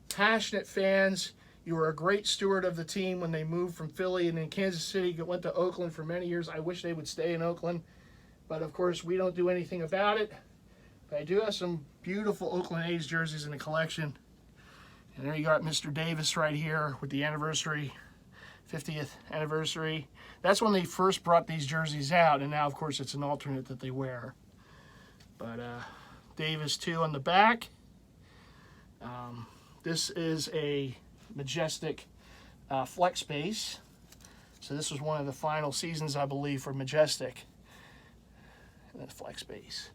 passionate fans. You were a great steward of the team when they moved from Philly and then Kansas City went to Oakland for many years. I wish they would stay in Oakland. But, of course, we don't do anything about it. But I do have some beautiful Oakland A's jerseys in the collection. And there you got Mr. Davis right here with the anniversary, 50th anniversary. That's when they first brought these jerseys out. And now, of course, it's an alternate that they wear. But Davis, too, on the back. This is a Majestic flex base. So this was one of the final seasons, I believe, for Majestic. And then flex base.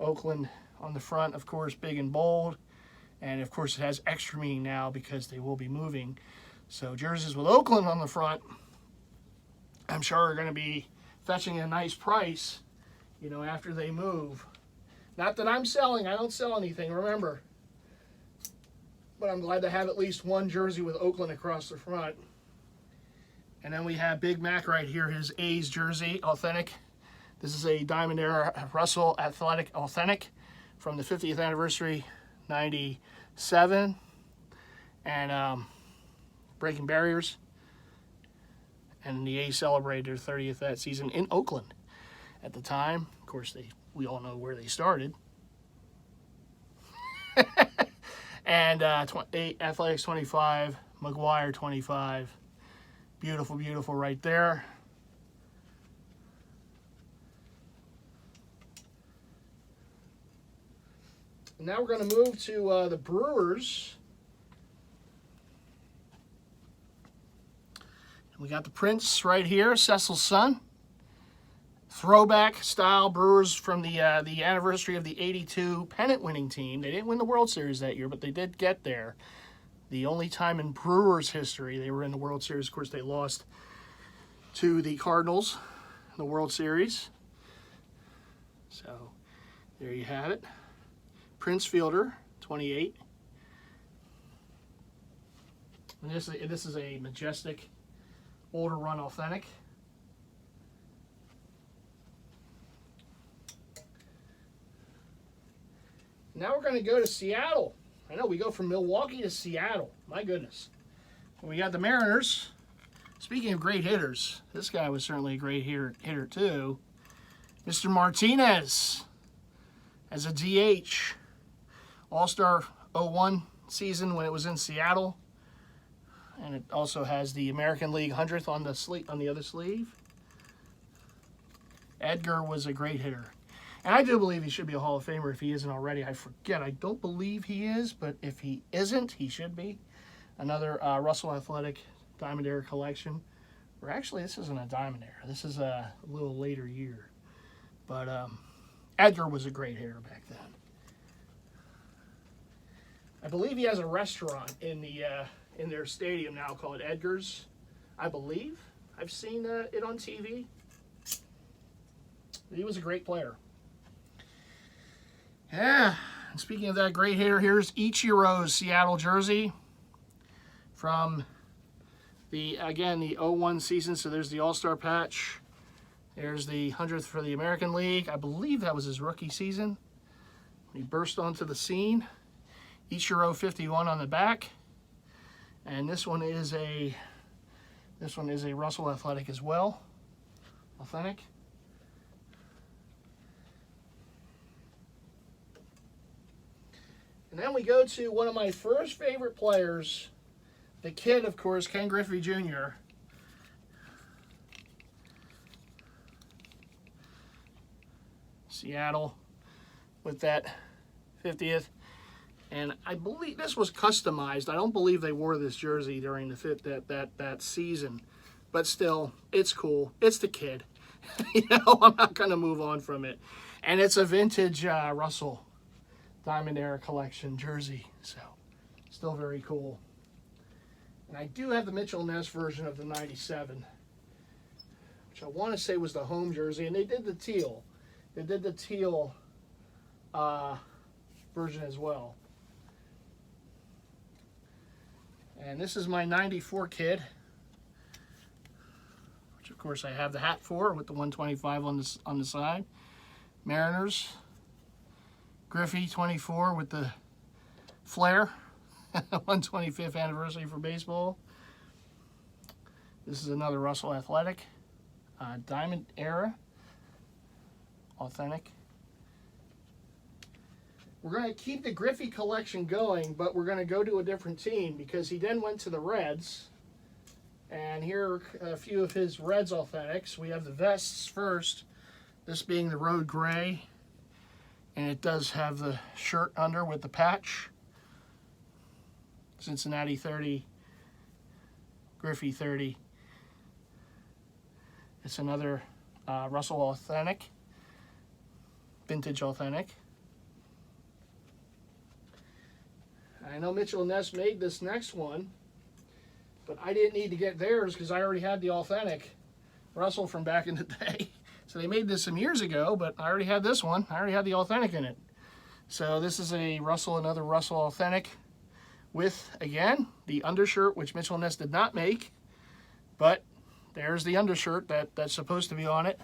Oakland on the front, of course, big and bold. And of course, it has extra meaning now because they will be moving. So jerseys with Oakland on the front, I'm sure are going to be fetching a nice price, you know, after they move. Not that I'm selling. I don't sell anything, remember. But I'm glad to have at least one jersey with Oakland across the front. And then we have Big Mac right here, his A's jersey, authentic. This is a Diamond Era Russell Athletic Authentic from the 50th anniversary, 97. And breaking barriers. And the A's celebrated their 30th that season in Oakland. At the time, of course, we all know where they started. And Athletics 25, McGuire 25. Beautiful, beautiful right there. Now we're going to move to the Brewers. We got the Prince right here, Cecil's son. Throwback style Brewers from the anniversary of the '82 pennant-winning team. They didn't win the World Series that year, but they did get there. The only time in Brewers history they were in the World Series. Of course, they lost to the Cardinals in the World Series. So there you have it. Prince Fielder, 28. And this is a majestic, older run authentic. Now we're going to go to Seattle. I know we go from Milwaukee to Seattle. My goodness. We got the Mariners. Speaking of great hitters, this guy was certainly a great hitter too. Mr. Martinez as a DH. All-Star 01 season when it was in Seattle. And it also has the American League 100th on the other sleeve. Edgar was a great hitter. And I do believe he should be a Hall of Famer if he isn't already. I forget. I don't believe he is, but if he isn't, he should be. Another Russell Athletic Diamond Era collection. Or actually, this isn't a Diamond Era. This is a little later year. But Edgar was a great hitter back then. I believe he has a restaurant in their stadium now called Edgar's. I believe. I've seen it on TV. He was a great player. Yeah, and speaking of that great hitter, here's Ichiro's Seattle jersey from the 01 season. So there's the All-Star patch. There's the 100th for the American League. I believe that was his rookie season. He burst onto the scene. Ichiro 51 on the back. And this one is a Russell Athletic as well. Authentic. And then we go to one of my first favorite players, the kid, of course, Ken Griffey Jr. Seattle with that 50th. And I believe this was customized. I don't believe they wore this jersey during the that season. But still, it's cool. It's the kid. You know, I'm not going to move on from it. And it's a vintage Russell Diamond Era collection jersey. So, still very cool. And I do have the Mitchell Ness version of the 97. Which I want to say was the home jersey. And they did the teal. They did the teal version as well. And this is my 94 kid, which of course I have the hat for with the 125 on the side. Mariners, Griffey 24 with the flare, 125th anniversary for baseball. This is another Russell Athletic, Diamond Era, authentic. We're going to keep the Griffey collection going, but we're going to go to a different team because he then went to the Reds. And here are a few of his Reds authentics. We have the vests first, this being the Road Gray. And it does have the shirt under with the patch. Cincinnati 30, Griffey 30. It's another Russell authentic, vintage authentic. I know Mitchell and Ness made this next one, but I didn't need to get theirs because I already had the authentic Russell from back in the day. So they made this some years ago, but I already had this one. I already had the authentic in it. So this is a Russell, another Russell authentic with, again, the undershirt, which Mitchell and Ness did not make. But there's the undershirt that's supposed to be on it.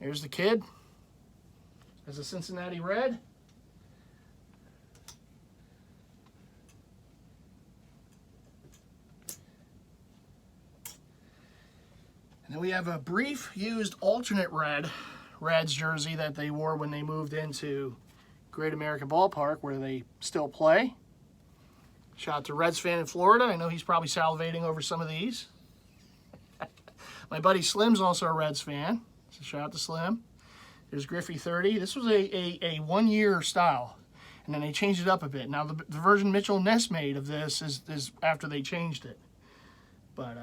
There's the kid as a Cincinnati Red. And then we have a brief used alternate Reds jersey that they wore when they moved into Great American Ballpark, where they still play. Shout out to Reds fan in Florida. I know he's probably salivating over some of these. My buddy Slim's also a Reds fan. So shout out to Slim. There's Griffey 30. This was a one-year style, and then they changed it up a bit. Now the version Mitchell Ness made of this is after they changed it. But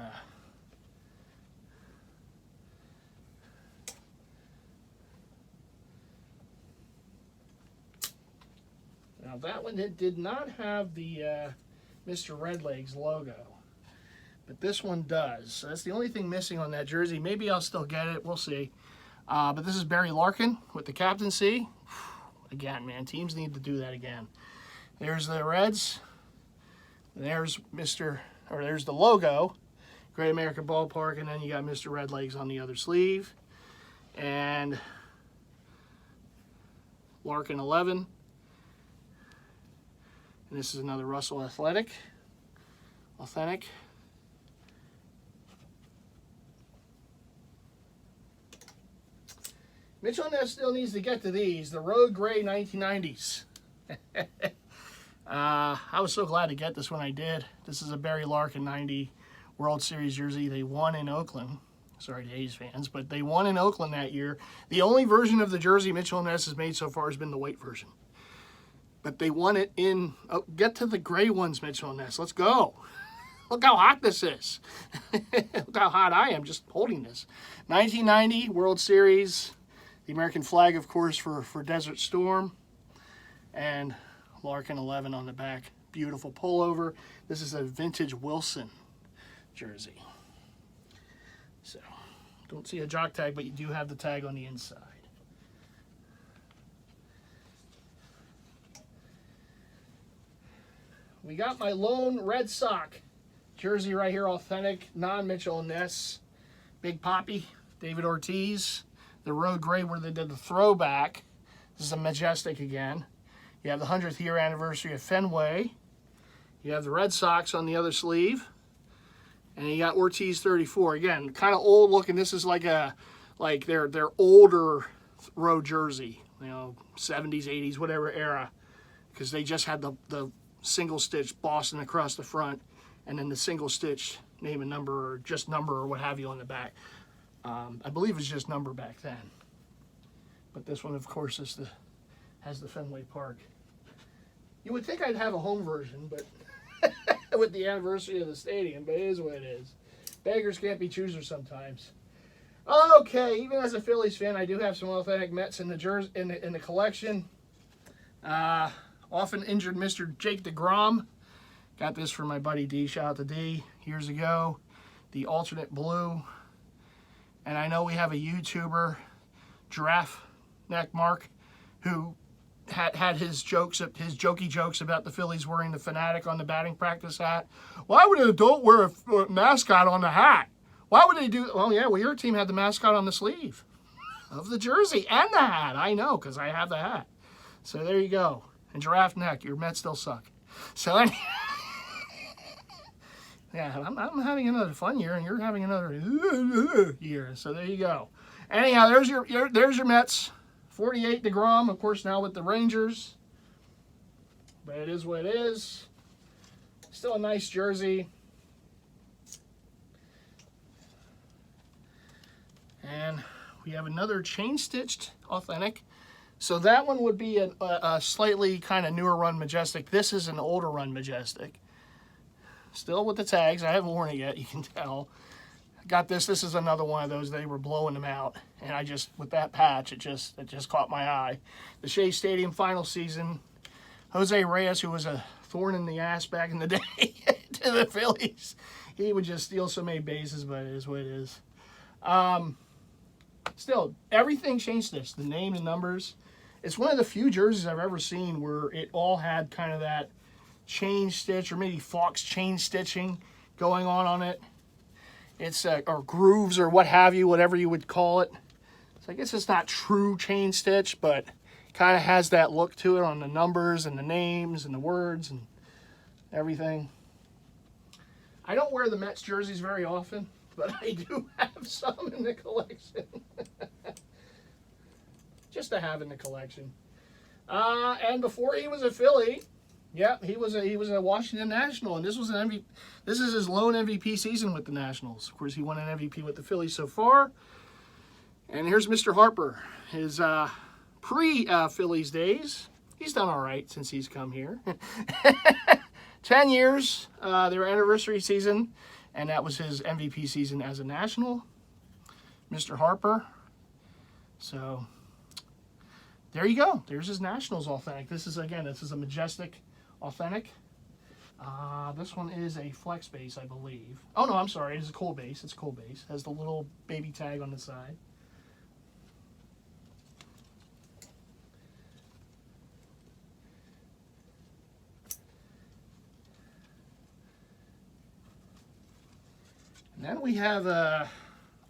now that one did not have the Mr. Redlegs logo, but this one does. So that's the only thing missing on that jersey. Maybe I'll still get it. We'll see. But this is Barry Larkin with the captaincy. Again, man, teams need to do that again. There's the Reds. There's there's the logo, Great American Ballpark, and then you got Mr. Redlegs on the other sleeve. And Larkin 11. And this is another Russell authentic. Mitchell Ness still needs to get to these. The Road Gray 1990s. I was so glad to get this when I did. This is a Barry Larkin 90 World Series jersey. They won in Oakland. Sorry to A's fans, but they won in Oakland that year. The only version of the jersey Mitchell Ness has made so far has been the white version. But they won it in... Oh, get to the gray ones, Mitchell Ness. Let's go. Look how hot this is. Look how hot I am just holding this. 1990 World Series. The American flag, of course, for Desert Storm. And Larkin 11 on the back. Beautiful pullover. This is a vintage Wilson jersey. So, don't see a jock tag, but you do have the tag on the inside. We got my lone Red Sox jersey right here, authentic, non-Mitchell Ness. Big Poppy, David Ortiz. The Road Gray where they did the throwback. This is a Majestic again. You have the 100th year anniversary of Fenway. You have the Red Sox on the other sleeve. And you got Ortiz 34. Again, kind of old looking. This is like their older road jersey. You know, 70s, 80s, whatever era. Because they just had the single stitch Boston across the front, and then the single stitch name and number, or just number, or what have you on the back. I believe it's just number back then. But this one, of course, has the Fenway Park. You would think I'd have a home version, but with the anniversary of the stadium, but it is what it is. Beggars can't be choosers sometimes. Okay, even as a Phillies fan, I do have some authentic Mets in the collection. Often injured Mr. Jake DeGrom. Got this from my buddy D. Shout out to D. Years ago. The alternate blue. And I know we have a YouTuber, Giraffe Neck Mark, who had his jokey jokes about the Phillies wearing the Fanatic on the batting practice hat. Why would an adult wear a mascot on the hat? Why would they do? Well, yeah, well, your team had the mascot on the sleeve of the jersey and the hat. I know, because I have the hat. So there you go. And Giraffe Neck, your Mets still suck. So anyway, yeah, I'm having another fun year, and you're having another year. So there you go. Anyhow, there's your Mets. 48 DeGrom, of course, now with the Rangers. But it is what it is. Still a nice jersey. And we have another chain-stitched authentic. So that one would be a slightly kind of newer run Majestic. This is an older run Majestic. Still with the tags. I haven't worn it yet, you can tell. got this. This is another one of those. They were blowing them out, and I just, with that patch, it just caught my eye. The Shea Stadium final season. Jose Reyes, who was a thorn in the ass back in the day to the Phillies, he would just steal so many bases, but it is what it is. Still, everything changed this. The name and numbers. It's one of the few jerseys I've ever seen where it all had kind of that chain stitch, or maybe Fox chain stitching going on it. It's or grooves or what have you, whatever you would call it. So I guess it's not true chain stitch, but kind of has that look to it on the numbers and the names and the words and everything. I don't wear the Mets jerseys very often, but I do have some in the collection. Just to have in the collection. And before he was a Philly, yeah, he was a Washington National, and this was an MVP. This is his lone MVP season with the Nationals. Of course, he won an MVP with the Phillies so far. And here's Mr. Harper, his pre-Phillies days. He's done all right since he's come here. 10 years, their anniversary season, and that was his MVP season as a National. Mr. Harper. So there you go. There's his Nationals authentic. This is a Majestic authentic. This one is a flex base, I believe. Oh no, I'm sorry. It's a cool base. It's a cool base. Has the little baby tag on the side. And then we have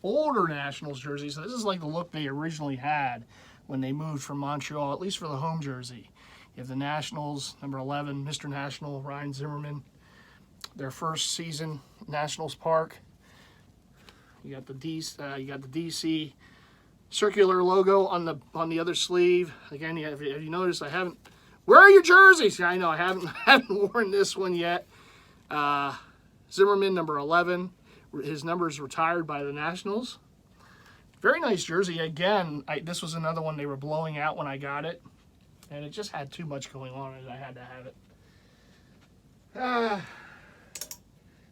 older Nationals jersey. So this is like the look they originally had when they moved from Montreal, at least for the home jersey. You have the Nationals, number 11, Mr. National, Ryan Zimmerman. Their first season, Nationals Park. You got the DC circular logo on the other sleeve. Again, have you noticed I haven't? Where are your jerseys? I know I haven't worn this one yet. Zimmerman, number 11. His number is retired by the Nationals. Very nice jersey. Again, this was another one they were blowing out when I got it. And it just had too much going on in it. I had to have it.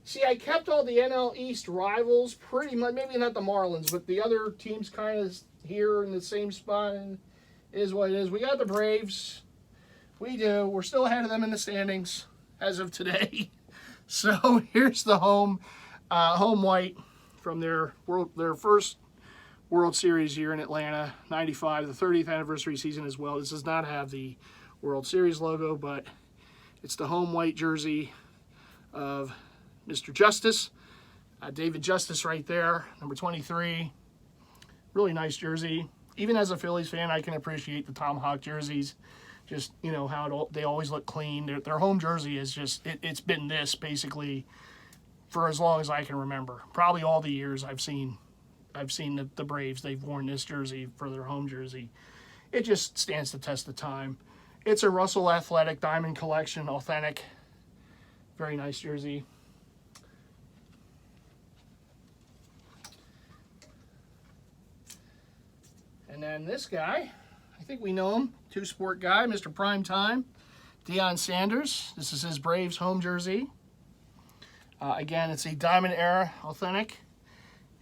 See, I kept all the NL East rivals pretty much. Maybe not the Marlins, but the other teams kind of here in the same spot. And it is what it is. We got the Braves. We do. We're still ahead of them in the standings as of today. So here's the home white from their first World Series year in Atlanta, 95, the 30th anniversary season as well. This does not have the World Series logo, but it's the home white jersey of Mr. Justice. David Justice right there, number 23. Really nice jersey. Even as a Phillies fan, I can appreciate the Tomahawk jerseys. Just, you know, how they always look clean. Their home jersey is just, it's been this basically for as long as I can remember. Probably all the years I've seen the Braves, they've worn this jersey for their home jersey. It just stands the test of time. It's a Russell Athletic Diamond Collection, authentic. Very nice jersey. And then this guy, I think we know him, two-sport guy, Mr. Primetime, Deion Sanders. This is his Braves home jersey. Again, it's a Diamond Era authentic.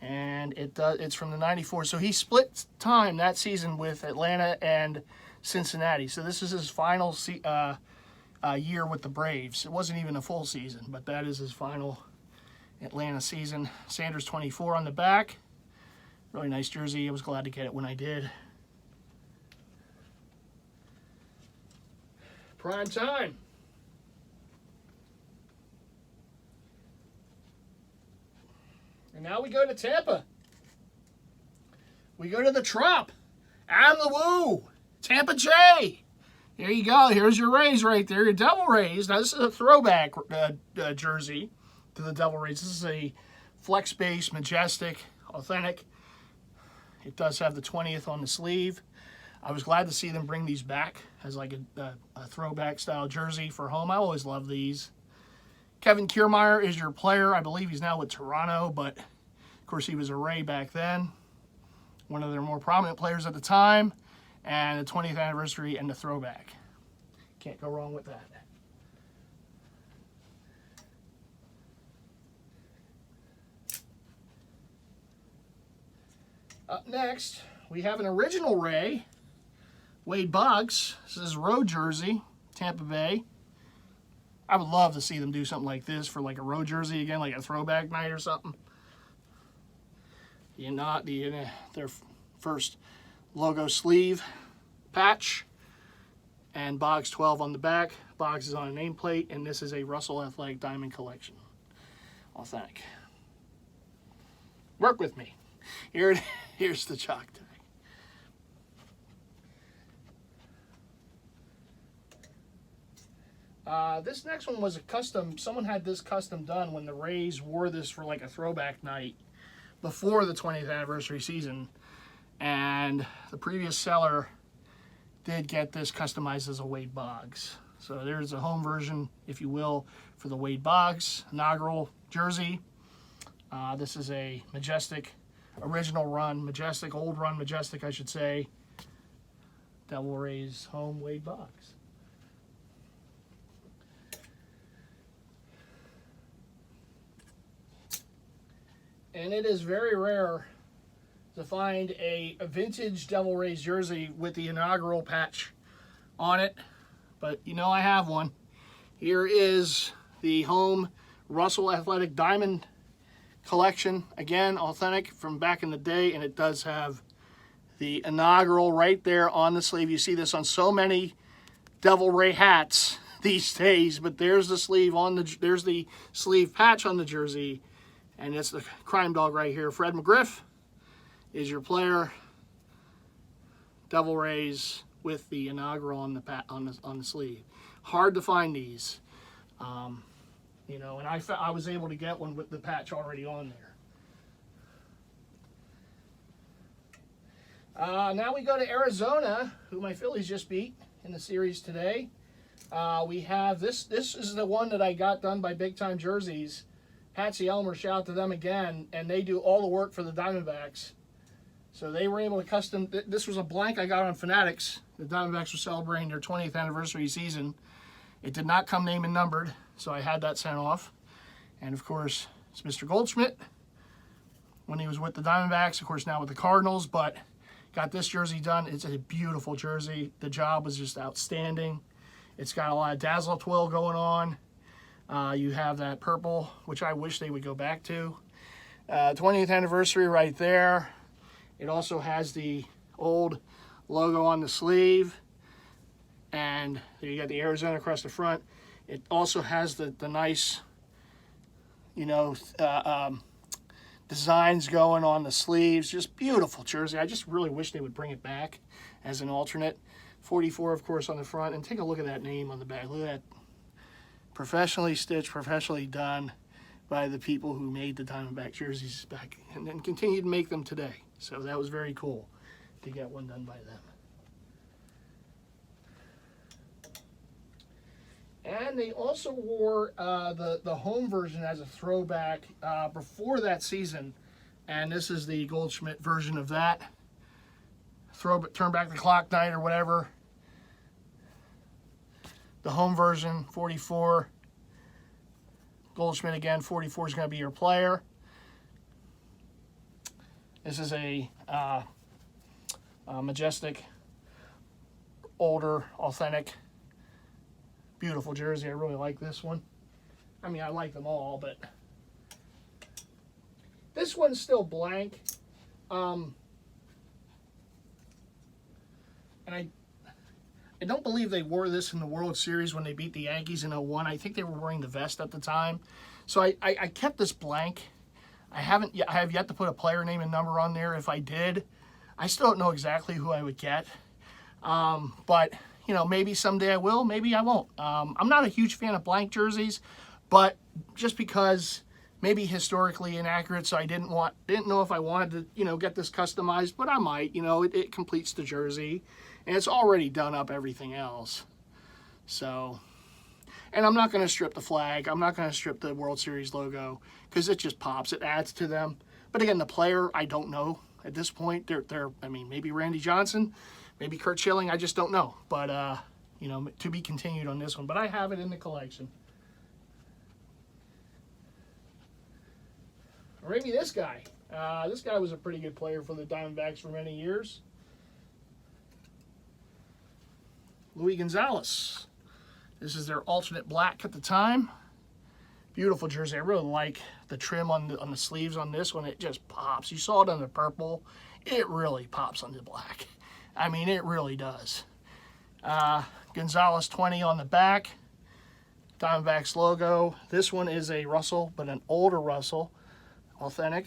And it's from the 94. So he split time that season with Atlanta and Cincinnati. So this is his final year with the Braves. It wasn't even a full season, but that is his final Atlanta season. Sanders 24 on the back. Really nice jersey. I was glad to get it when I did. Prime time. And now we go to Tampa. We go to the Trop. Adam the Woo. Tampa J. There you go. Here's your Rays right there. Your Devil Rays. Now, this is a throwback jersey to the Devil Rays. This is a flex base, majestic, authentic. It does have the 20th on the sleeve. I was glad to see them bring these back as like a throwback style jersey for home. I always love these. Kevin Kiermaier is your player. I believe he's now with Toronto, but of course he was a Ray back then. One of their more prominent players at the time. And the 20th anniversary and the throwback. Can't go wrong with that. Up next, we have an original Ray, Wade Boggs. This is road jersey, Tampa Bay. I would love to see them do something like this for like a road jersey again, like a throwback night or something. Their first logo sleeve patch, and Boggs 12 on the back. Boggs is on a nameplate, and this is a Russell Athletic Diamond Collection. Authentic. Work with me. Here's the chalk tag. This next one was a custom. Someone had this custom done when the Rays wore this for like a throwback night before the 20th anniversary season, and the previous seller did get this customized as a Wade Boggs. So there's a home version, if you will, for the Wade Boggs inaugural jersey. This is a Majestic original run, Majestic, old run Majestic, I should say. Devil Rays home Wade Boggs. And it is very rare to find a vintage Devil Rays jersey with the inaugural patch on it. But you know I have one. Here is the home Russell Athletic Diamond Collection. Again, authentic from back in the day, and it does have the inaugural right there on the sleeve. You see this on so many Devil Ray hats these days, but there's the sleeve there's the sleeve patch on the jersey. And it's the crime dog right here. Fred McGriff is your player. Devil Rays with the inaugural on the sleeve. Hard to find these, you know. And I was able to get one with the patch already on there. Now we go to Arizona, who my Phillies just beat in the series today. We have this. This is the one that I got done by Big Time Jerseys. Patsy Elmer, shout out to them again, and they do all the work for the Diamondbacks. So they were able to custom, this was a blank I got on Fanatics. The Diamondbacks were celebrating their 20th anniversary season. It did not come name and numbered, so I had that sent off. And of course, it's Mr. Goldschmidt when he was with the Diamondbacks, of course now with the Cardinals, but got this jersey done. It's a beautiful jersey. The job was just outstanding. It's got a lot of dazzle twill going on. You have that purple, which I wish they would go back to. 20th anniversary right there. It also has the old logo on the sleeve. And there you got the Arizona across the front. It also has the nice, you know, designs going on the sleeves. Just beautiful jersey. I just really wish they would bring it back as an alternate. 44, of course, on the front. And take a look at that name on the back. Look at that. Professionally stitched, professionally done by the people who made the Diamondback jerseys back and then continue to make them today. So that was very cool to get one done by them. And they also wore the home version as a throwback before that season. And this is the Goldschmidt version of that. Turn back the clock night or whatever. The home version, 44. Goldschmidt again, 44 is going to be your player. This is a Majestic, older, authentic, beautiful jersey. I really like this one. I mean, I like them all, but this one's still blank. And I don't believe they wore this in the World Series when they beat the Yankees in 01. I think they were wearing the vest at the time. So I kept this blank. I have yet to put a player name and number on there. If I did, I still don't know exactly who I would get. But, you know, maybe someday I will, maybe I won't. I'm not a huge fan of blank jerseys, but just because maybe historically inaccurate, so I didn't know if I wanted to, you know, get this customized, but I might. You know, it completes the jersey. And it's already done up everything else. So, and I'm not going to strip the flag. I'm not going to strip the World Series logo because it just pops. It adds to them. But again, the player, I don't know at this point. I mean, maybe Randy Johnson, maybe Kurt Schilling. I just don't know. But, you know, to be continued on this one. But I have it in the collection. Or maybe this guy. This guy was a pretty good player for the Diamondbacks for many years. Luis Gonzalez. This is their alternate black at the time. Beautiful jersey. I really like the trim on the sleeves on this one. It just pops. You saw it on the purple. It really pops on the black. I mean, it really does. Gonzalez 20 on the back. Diamondbacks logo. This one is a Russell, but an older Russell. Authentic.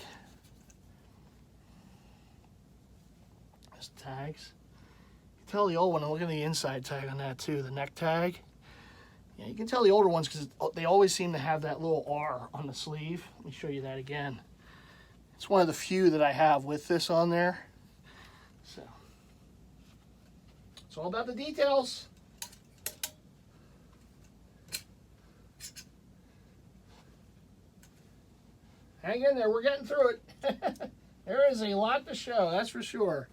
There's tags. You can tell the old one. Look at the inside tag on that too. The neck tag. Yeah, you can tell the older ones because they always seem to have that little R on the sleeve. Let me show you that again. It's one of the few that I have with this on there. So it's all about the details. Hang in there, we're getting through it. There is a lot to show, that's for sure.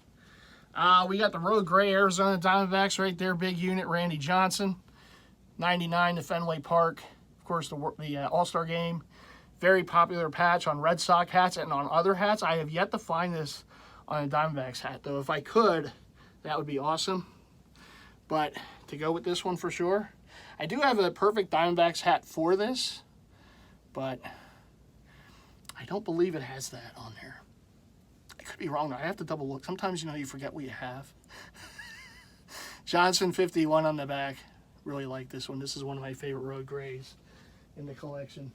We got the Road Gray Arizona Diamondbacks right there, big unit, Randy Johnson. 99 to Fenway Park. Of course, the All-Star Game. Very popular patch on Red Sox hats and on other hats. I have yet to find this on a Diamondbacks hat, though. If I could, that would be awesome. But to go with this one for sure. I do have a perfect Diamondbacks hat for this, but I don't believe it has that on there. I could be wrong, though. I have to double look. Sometimes, you forget what you have. Johnson 51 on the back. Really like this one. This is one of my favorite Road Grays in the collection.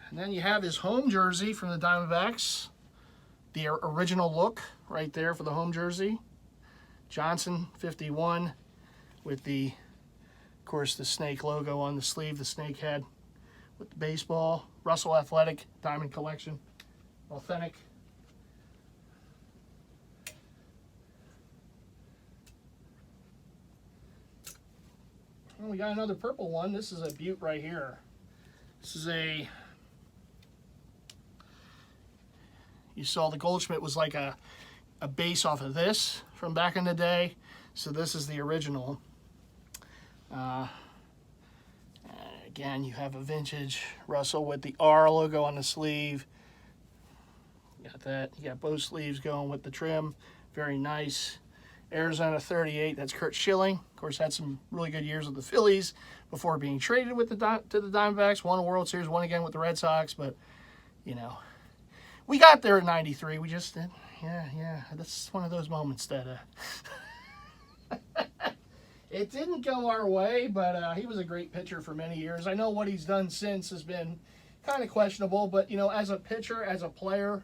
And then you have his home jersey from the Diamondbacks. The original look right there for the home jersey. Johnson 51 with the, of course, the snake logo on the sleeve, the snake head with the baseball. Russell Athletic Diamond Collection. Authentic. Well, we got another purple one. This is a beaut right here. This is a... You saw the Goldschmidt was like a base off of this from back in the day. So this is the original. Again, you have a vintage Russell with the R logo on the sleeve. You got that. You got both sleeves going with the trim. Very nice. Arizona 38, that's Kurt Schilling. Of course, had some really good years with the Phillies before being traded with to the Diamondbacks. Won a World Series, won again with the Red Sox, but, we got there in 93. We just, yeah, that's one of those moments that, it didn't go our way, but he was a great pitcher for many years. I know what he's done since has been kind of questionable, but, as a pitcher, as a player,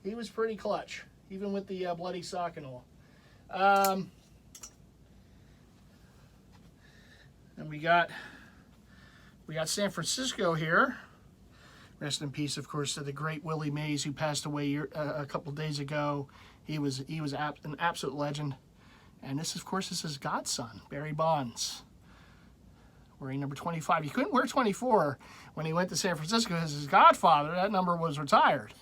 he was pretty clutch, even with the bloody sock and all. And we got San Francisco here. Rest in peace, of course, to the great Willie Mays, who passed away a couple days ago. He was an absolute legend. And this, of course, is his godson, Barry Bonds, wearing number 25. He couldn't wear 24 when he went to San Francisco because his godfather, that number was retired.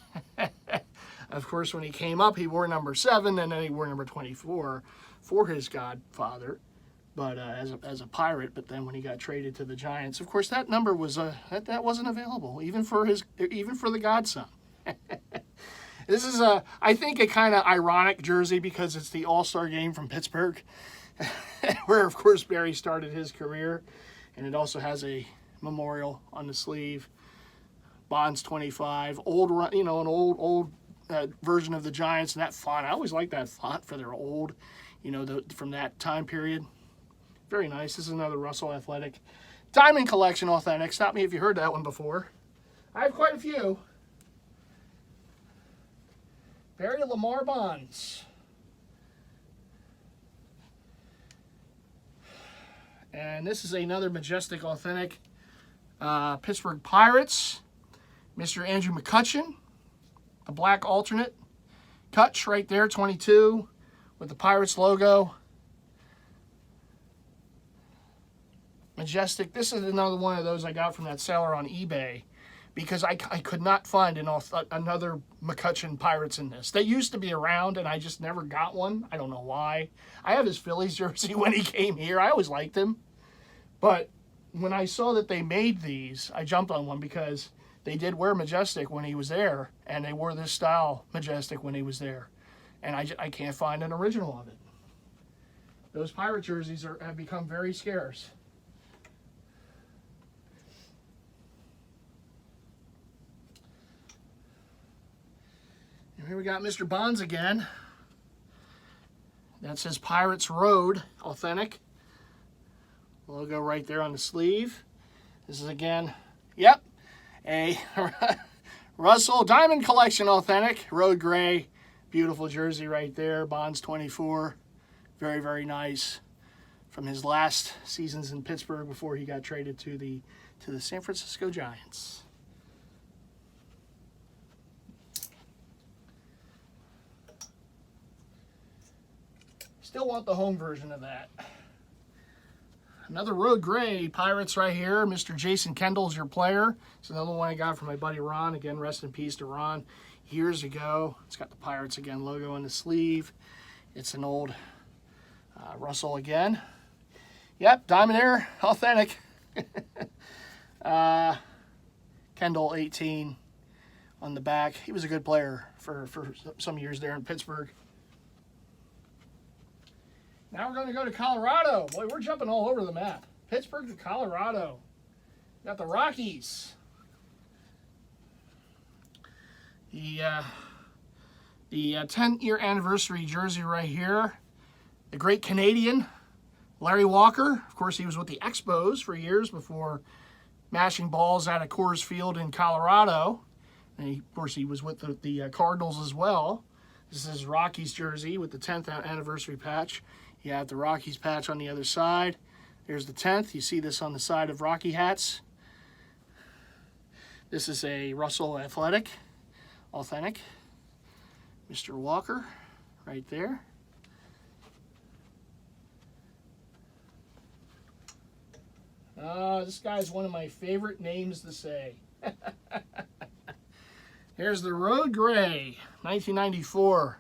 Of course, when he came up, he wore number 7, and then he wore number 24 for his godfather, but as a Pirate. But then when he got traded to the Giants, of course, that number was that wasn't available even for the godson. This is I think a kind of ironic jersey because it's the All-Star Game from Pittsburgh, where of course Barry started his career, and it also has a memorial on the sleeve. Bonds 25, old, an old version of the Giants, and that font. I always like that font for their old, from that time period. Very nice. This is another Russell Athletic Diamond Collection Authentic. Stop me if you heard that one before. I have quite a few. Barry Lamar Bonds. And this is another majestic authentic Pittsburgh Pirates. Mr. Andrew McCutchen. A black alternate. Kutch right there, 22, with the Pirates logo. Majestic. This is another one of those I got from that seller on eBay because I could not find another McCutchen Pirates in this. They used to be around, and I just never got one. I don't know why. I have his Phillies jersey when he came here. I always liked him. But when I saw that they made these, I jumped on one because they did wear Majestic when he was there, and they wore this style Majestic when he was there. And I can't find an original of it. Those Pirate jerseys have become very scarce. And here we got Mr. Bonds again. That says Pirates Road, authentic. Logo right there on the sleeve. This is again, yep, a Russell Diamond Collection authentic, road gray. Beautiful jersey right there, Bonds 24. Very, very nice. From his last seasons in Pittsburgh before he got traded to the San Francisco Giants. Still want the home version of that. Another road gray Pirates right here. Mr. Jason Kendall's your player. It's another one I got from my buddy Ron. Again, rest in peace to Ron. Years ago. It's got the Pirates again logo on the sleeve. It's an old Russell again. Yep, Diamond Air, authentic. Kendall 18 on the back. He was a good player for some years there in Pittsburgh. Now we're going to go to Colorado. Boy, we're jumping all over the map. Pittsburgh to Colorado. Got the Rockies. The 10-year anniversary jersey right here. The great Canadian, Larry Walker. Of course, he was with the Expos for years before mashing balls out of Coors Field in Colorado. And of course, he was with the Cardinals as well. This is Rockies jersey with the 10th anniversary patch. You have the Rockies patch on the other side. There's the 10th. You see this on the side of Rocky hats. This is a Russell Athletic, authentic. Mr. Walker, right there. This guy's one of my favorite names to say. Here's the Road Gray, 1994,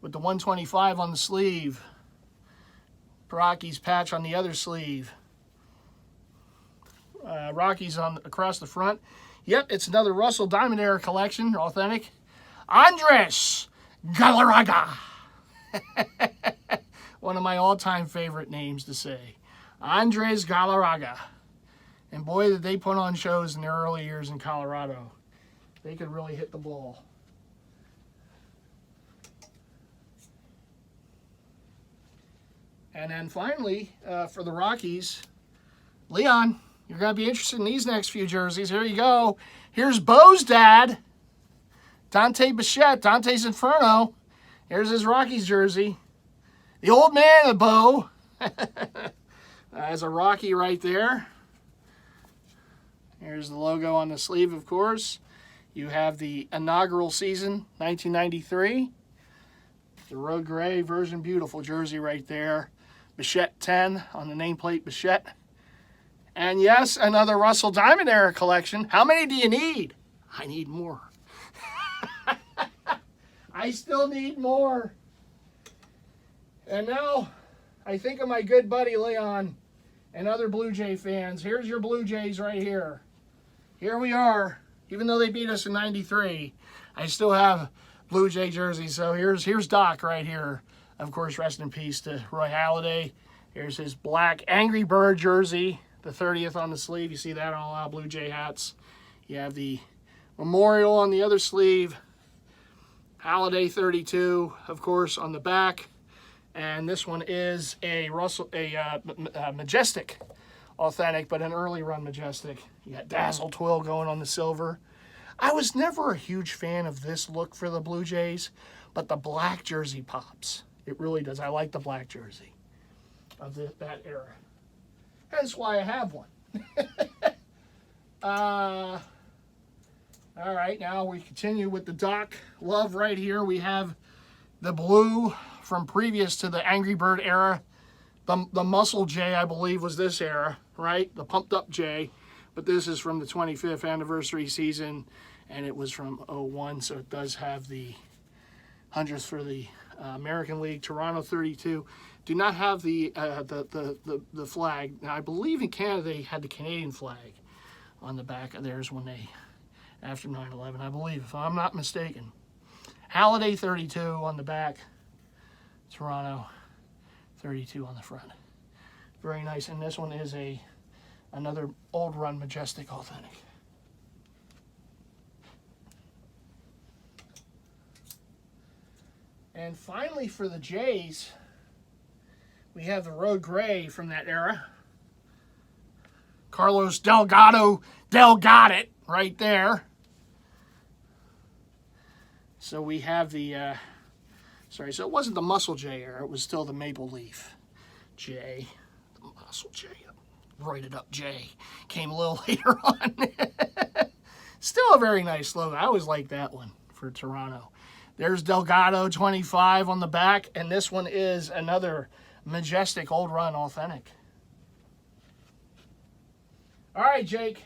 with the 125 on the sleeve. Rockies patch on the other sleeve. Rockies across the front. Yep, it's another Russell Diamond Air collection, authentic. Andres Galarraga. One of my all-time favorite names to say. Andres Galarraga. And boy, did they put on shows in their early years in Colorado. They could really hit the ball. And then finally, for the Rockies, Leon, you're going to be interested in these next few jerseys. Here you go. Here's Bo's dad, Dante Bichette, Dante's Inferno. Here's his Rockies jersey. The old man of Bo. As a Rocky right there. Here's the logo on the sleeve, of course. You have the inaugural season, 1993. The Road Gray version, beautiful jersey right there. Bichette 10 on the nameplate, Bichette. And yes, another Russell Diamond Era collection. How many do you need? I need more. I still need more. And now, I think of my good buddy Leon and other Blue Jay fans. Here's your Blue Jays right here. Here we are. Even though they beat us in 93, I still have Blue Jay jerseys. So here's Doc right here. Of course, rest in peace to Roy Halladay. Here's his black Angry Bird jersey, the 30th on the sleeve. You see that on a lot of Blue Jay hats. You have the memorial on the other sleeve. Halladay 32, of course, on the back. And this one is a Majestic authentic, but an early run Majestic. You got Dazzle Twill going on the silver. I was never a huge fan of this look for the Blue Jays, but the black jersey pops. It really does. I like the black jersey of that era. Hence why I have one. All right, now we continue with the Doc Love right here. We have the blue from previous to the Angry Bird era. The Muscle J, I believe, was this era, right? The pumped up J. But this is from the 25th anniversary season, and it was from 01, so it does have the 100th for the American League. Toronto 32. do not have the flag. Now, I believe in Canada they had the Canadian flag on the back of theirs when they, after 9/11, I believe, if I'm not mistaken. Halliday 32 on the back, Toronto 32 on the front. Very nice. And this one is another old run Majestic Authentic. And finally for the Jays, we have the Road Gray from that era. Carlos Delgado got it right there. So we have the, so it wasn't the Muscle J era, it was still the Maple Leaf J. The Muscle J, write it up, J. Came a little later on. Still a very nice logo. I always like that one for Toronto. There's Delgado 25 on the back, and this one is another Majestic Old Run Authentic. All right, Jake,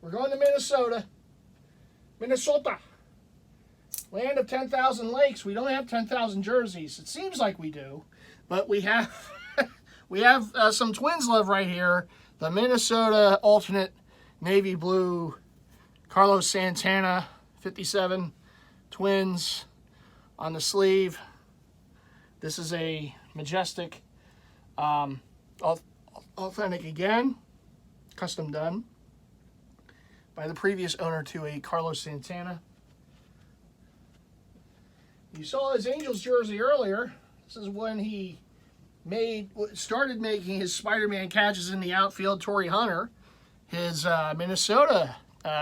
we're going to Minnesota. Minnesota, land of 10,000 lakes. We don't have 10,000 jerseys. It seems like we do, but we have we have some Twins love right here. The Minnesota alternate navy blue Carlos Santana 57 Twins on the sleeve. This is a Majestic authentic again, custom done by the previous owner to a Carlos Santana. You saw his Angels jersey earlier. This is when he started making his Spider-Man catches in the outfield. Torrey Hunter, his Minnesota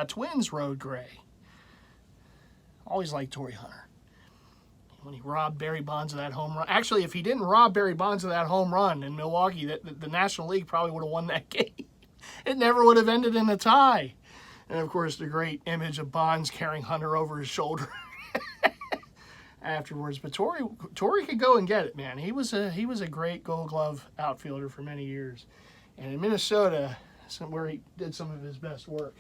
Twins Road Gray. Always liked Torrey Hunter. When he robbed Barry Bonds of that home run. Actually, if he didn't rob Barry Bonds of that home run in Milwaukee, the National League probably would have won that game. It never would have ended in a tie. And, of course, the great image of Bonds carrying Hunter over his shoulder afterwards. But Torrey could go and get it, man. He was a great Gold Glove outfielder for many years. And in Minnesota, where he did some of his best work.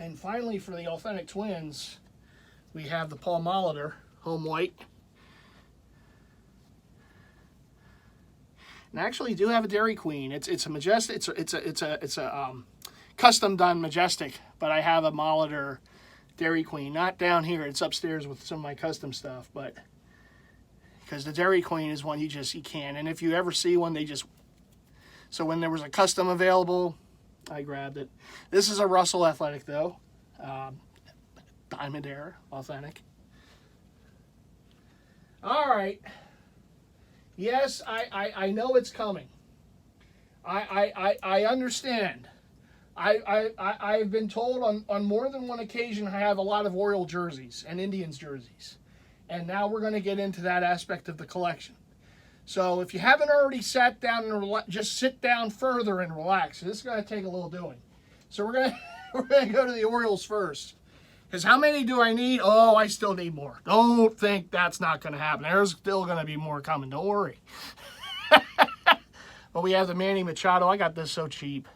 And finally, for the authentic Twins, we have the Paul Molitor home white. And I actually do have a Dairy Queen. It's a Majestic. It's a custom done Majestic, but I have a Molitor Dairy Queen. Not down here. It's upstairs with some of my custom stuff, but because the Dairy Queen is one you can't. And if you ever see one, so when there was a custom available, I grabbed it. This is a Russell Athletic, though. Diamond era, authentic. All right. Yes, I know it's coming. I understand. I've been told on more than one occasion I have a lot of Oriole jerseys and Indians jerseys. And now we're going to get into that aspect of the collection. So if you haven't already sat down and just sit down further and relax. This is going to take a little doing. So we're going to go to the Orioles first. Because how many do I need? Oh, I still need more. Don't think that's not going to happen. There's still going to be more coming. Don't worry. But we have the Manny Machado. I got this so cheap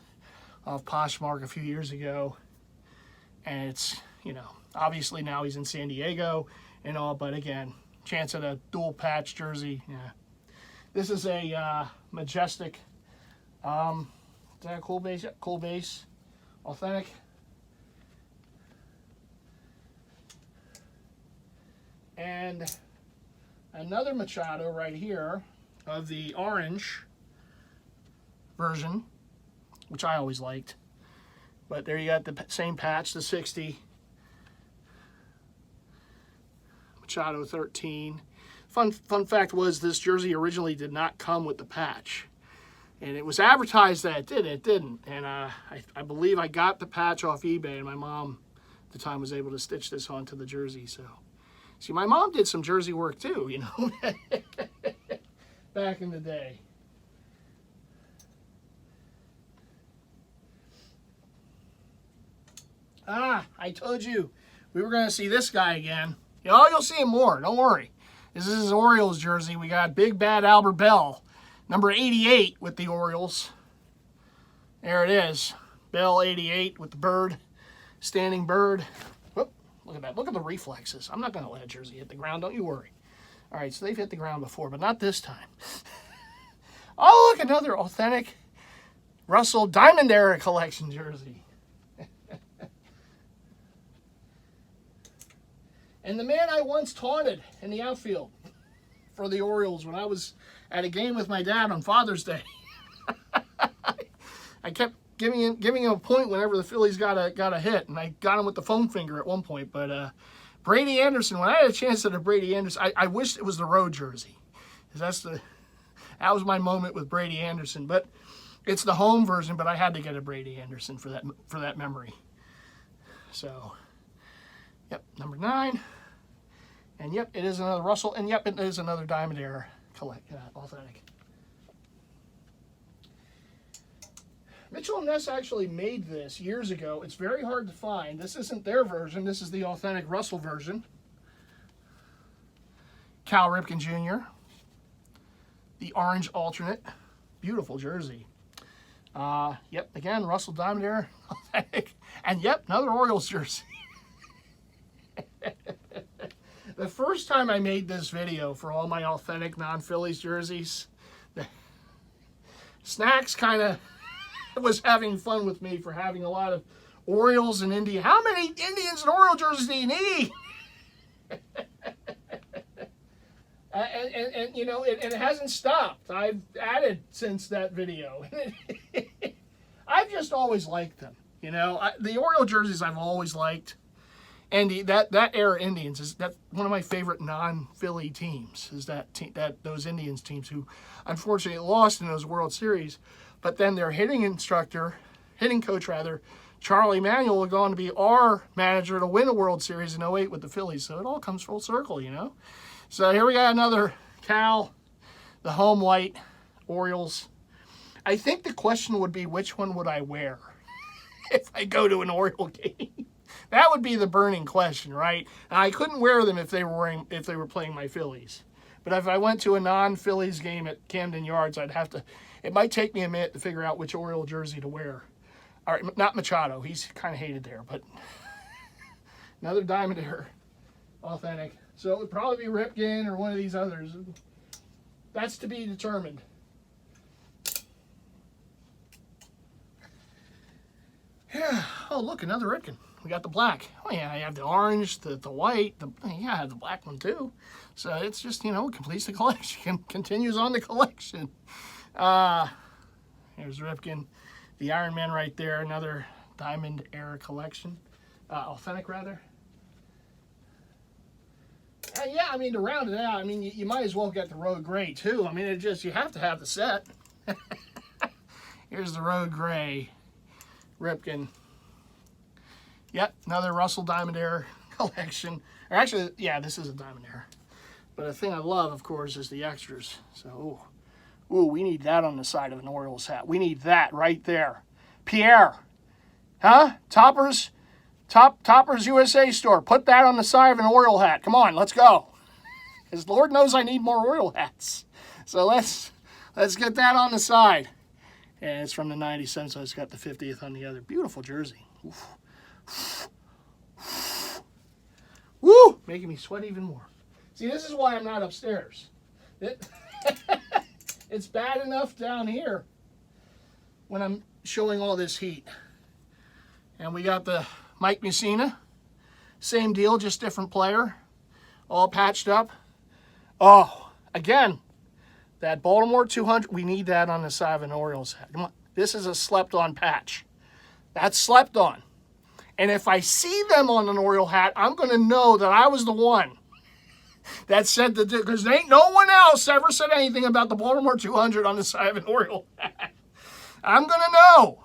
off Poshmark a few years ago. And it's, obviously now he's in San Diego and all. But again, chance at a dual patch jersey. Yeah. This is a Majestic, is that a cool base? Yep, cool base, authentic. And another Machado right here of the orange version, which I always liked. But there you got the same patch, the 60. Machado 13. Fun fact was this jersey originally did not come with the patch. And it was advertised that it did. It didn't. And I believe I got the patch off eBay, and my mom at the time was able to stitch this onto the jersey. So, see, my mom did some jersey work too, back in the day. I told you we were going to see this guy again. You'll see him more. Don't worry. This is his Orioles jersey. We got Big Bad Albert Bell, number 88 with the Orioles. There it is. Bell 88 with the bird, standing bird. Whoop, Look at that. Look at the reflexes. I'm not going to let a jersey hit the ground. Don't you worry. All right, so they've hit the ground before, but not this time. Oh, look, another authentic Russell Diamond Era Collection jersey. And the man I once taunted in the outfield for the Orioles when I was at a game with my dad on Father's Day. I kept giving him a point whenever the Phillies got a hit, and I got him with the foam finger at one point. But Brady Anderson, when I had a chance at a Brady Anderson, I wished it was the road jersey, because that was my moment with Brady Anderson. But it's the home version. But I had to get a Brady Anderson for that memory. So, yep, number 9, and yep, it is another Russell, and yep, it is another Diamond Era authentic. Mitchell and Ness actually made this years ago. It's very hard to find. This isn't their version. This is the authentic Russell version. Cal Ripken Jr. The orange alternate. Beautiful jersey. Yep, again, Russell Diamond Era authentic. And yep, another Orioles jersey. The first time I made this video for all my authentic non-Phillies jerseys, Snacks kind of was having fun with me for having a lot of Orioles and Indians. How many Indians and Oriole jerseys do you need? and you know, it hasn't stopped. I've added since that video. I've just always liked them. You know, the Oriole jerseys I've always liked. And that era Indians is one of my favorite non-Philly teams. Is those Indians teams who unfortunately lost in those World Series. But then their hitting coach, Charlie Manuel, would go on to be our manager to win a World Series in '08 with the Phillies. So it all comes full circle, you know. So here we got another Cal, the home white Orioles. I think the question would be, which one would I wear if I go to an Oriole game? That would be the burning question, right? I couldn't wear them if they were playing my Phillies. But if I went to a non-Phillies game at Camden Yards, it might take me a minute to figure out which Oriole jersey to wear. All right, not Machado. He's kind of hated there, but another Diamond Era authentic. So it would probably be Ripken or one of these others. That's to be determined. Yeah. Oh, look, another Ripken. We got the black. Oh, yeah, I have the orange, the white. I have the black one, too. So it's just, you know, it completes the collection. Continues on the collection. Here's Ripken. The Iron Man right there. Another Diamond Era collection. Authentic, rather. Yeah, I mean, to round it out, I mean, you might as well get the Road Gray, too. I mean, you have to have the set. Here's the Road Gray. Ripken. Yep, another Russell Diamond Era collection. Or actually, yeah, this is a Diamond Era. But the thing I love, of course, is the extras. So, ooh, we need that on the side of an Orioles hat. We need that right there. Pierre. Huh? Toppers USA store. Put that on the side of an Oriole hat. Come on, let's go. Because Lord knows I need more Oriole hats. So let's get that on the side. And it's from the 97, so it's got the 50th on the other. Beautiful jersey. Oof. Woo! Making me sweat even more. See, this is why I'm not upstairs. It's bad enough down here when I'm showing all this heat. And we got the Mike Mussina. Same deal, just different player. All patched up. Oh, again, that Baltimore 200, we need that on the side of an Orioles hat. Come on. This is a slept-on patch. That's slept on. And if I see them on an Oriole hat, I'm going to know that I was the one that said that, because ain't no one else ever said anything about the Baltimore 200 on the side of an Oriole hat. I'm going to know.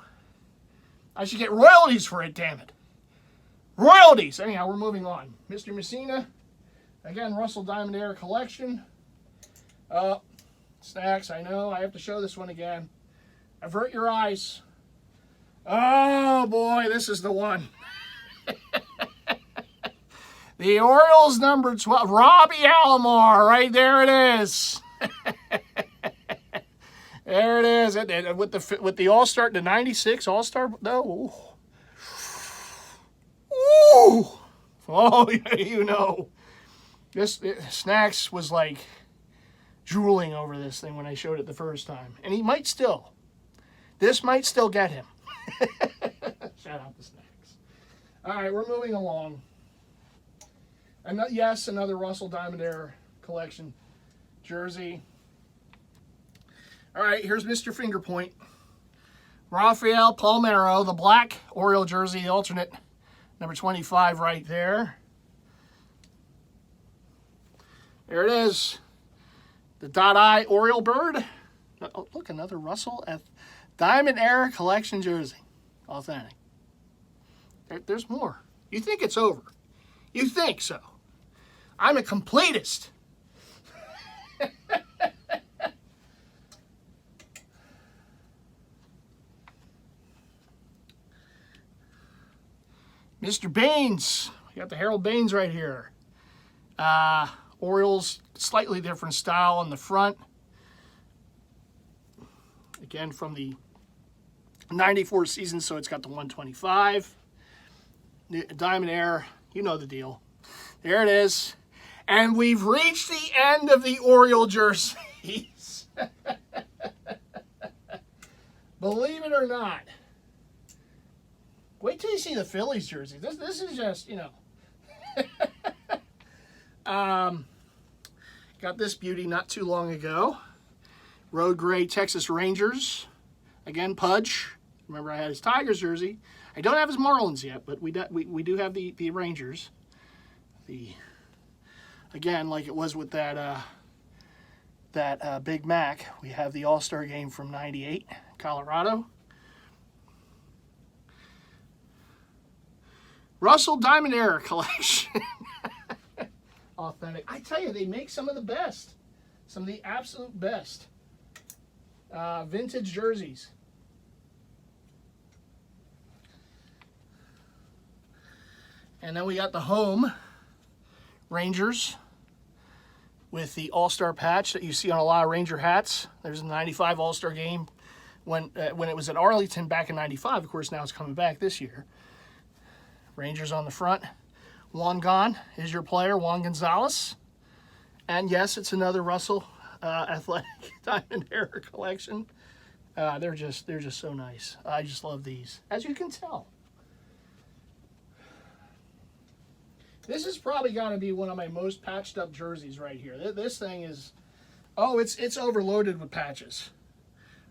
I should get royalties for it, damn it. Royalties. Anyhow, we're moving on. Mr. Mussina. Again, Russell Diamond Era collection. Snacks, I know. I have to show this one again. Avert your eyes. Oh, boy, this is the one. The Orioles number 12. Robbie Alomar. Right there it is. There it is. With the All-Star, the 96 All-Star, no. Ooh. Oh, you know. Snacks was like drooling over this thing when I showed it the first time. And he might still. This might still get him. Shout out to Snacks. All right, we're moving along. And yes, another Russell Diamond Era collection jersey. All right, here's Mr. Fingerpoint. Rafael Palmeiro, the black Oriole jersey, the alternate, number 25 right there. There it is. The dot-eye Oriole bird. Oh, look, another Russell Diamond Era collection jersey. Authentic. There's more. You think it's over. You think so. I'm a completist. Mr. Baines. We got the Harold Baines right here. Orioles, slightly different style on the front. Again, from the 94 season, so it's got the 125. Diamond Air, you know the deal. There it is. And we've reached the end of the Oriole jerseys. Believe it or not. Wait till you see the Phillies jersey. This is just, you know. Got this beauty not too long ago. Road Gray Texas Rangers. Again, Pudge. Remember, I had his Tigers jersey. I don't have his Marlins yet, but we do have the Rangers. Again, like it was with that Big Mac, we have the All-Star game from '98, Colorado. Russell Diamond Era collection. Authentic. I tell you, they make some of the best. Some of the absolute best. Vintage jerseys. And then we got the home Rangers with the All-Star patch that you see on a lot of Ranger hats. There's a '95 All-Star game when it was at Arlington back in '95. Of course, now it's coming back this year. Rangers on the front. Juan Gon is your player, Juan Gonzalez. And yes, it's another Russell Athletic Diamond Era collection. They're just so nice. I just love these, as you can tell. This has probably got to be one of my most patched up jerseys right here. This thing is, oh, it's overloaded with patches.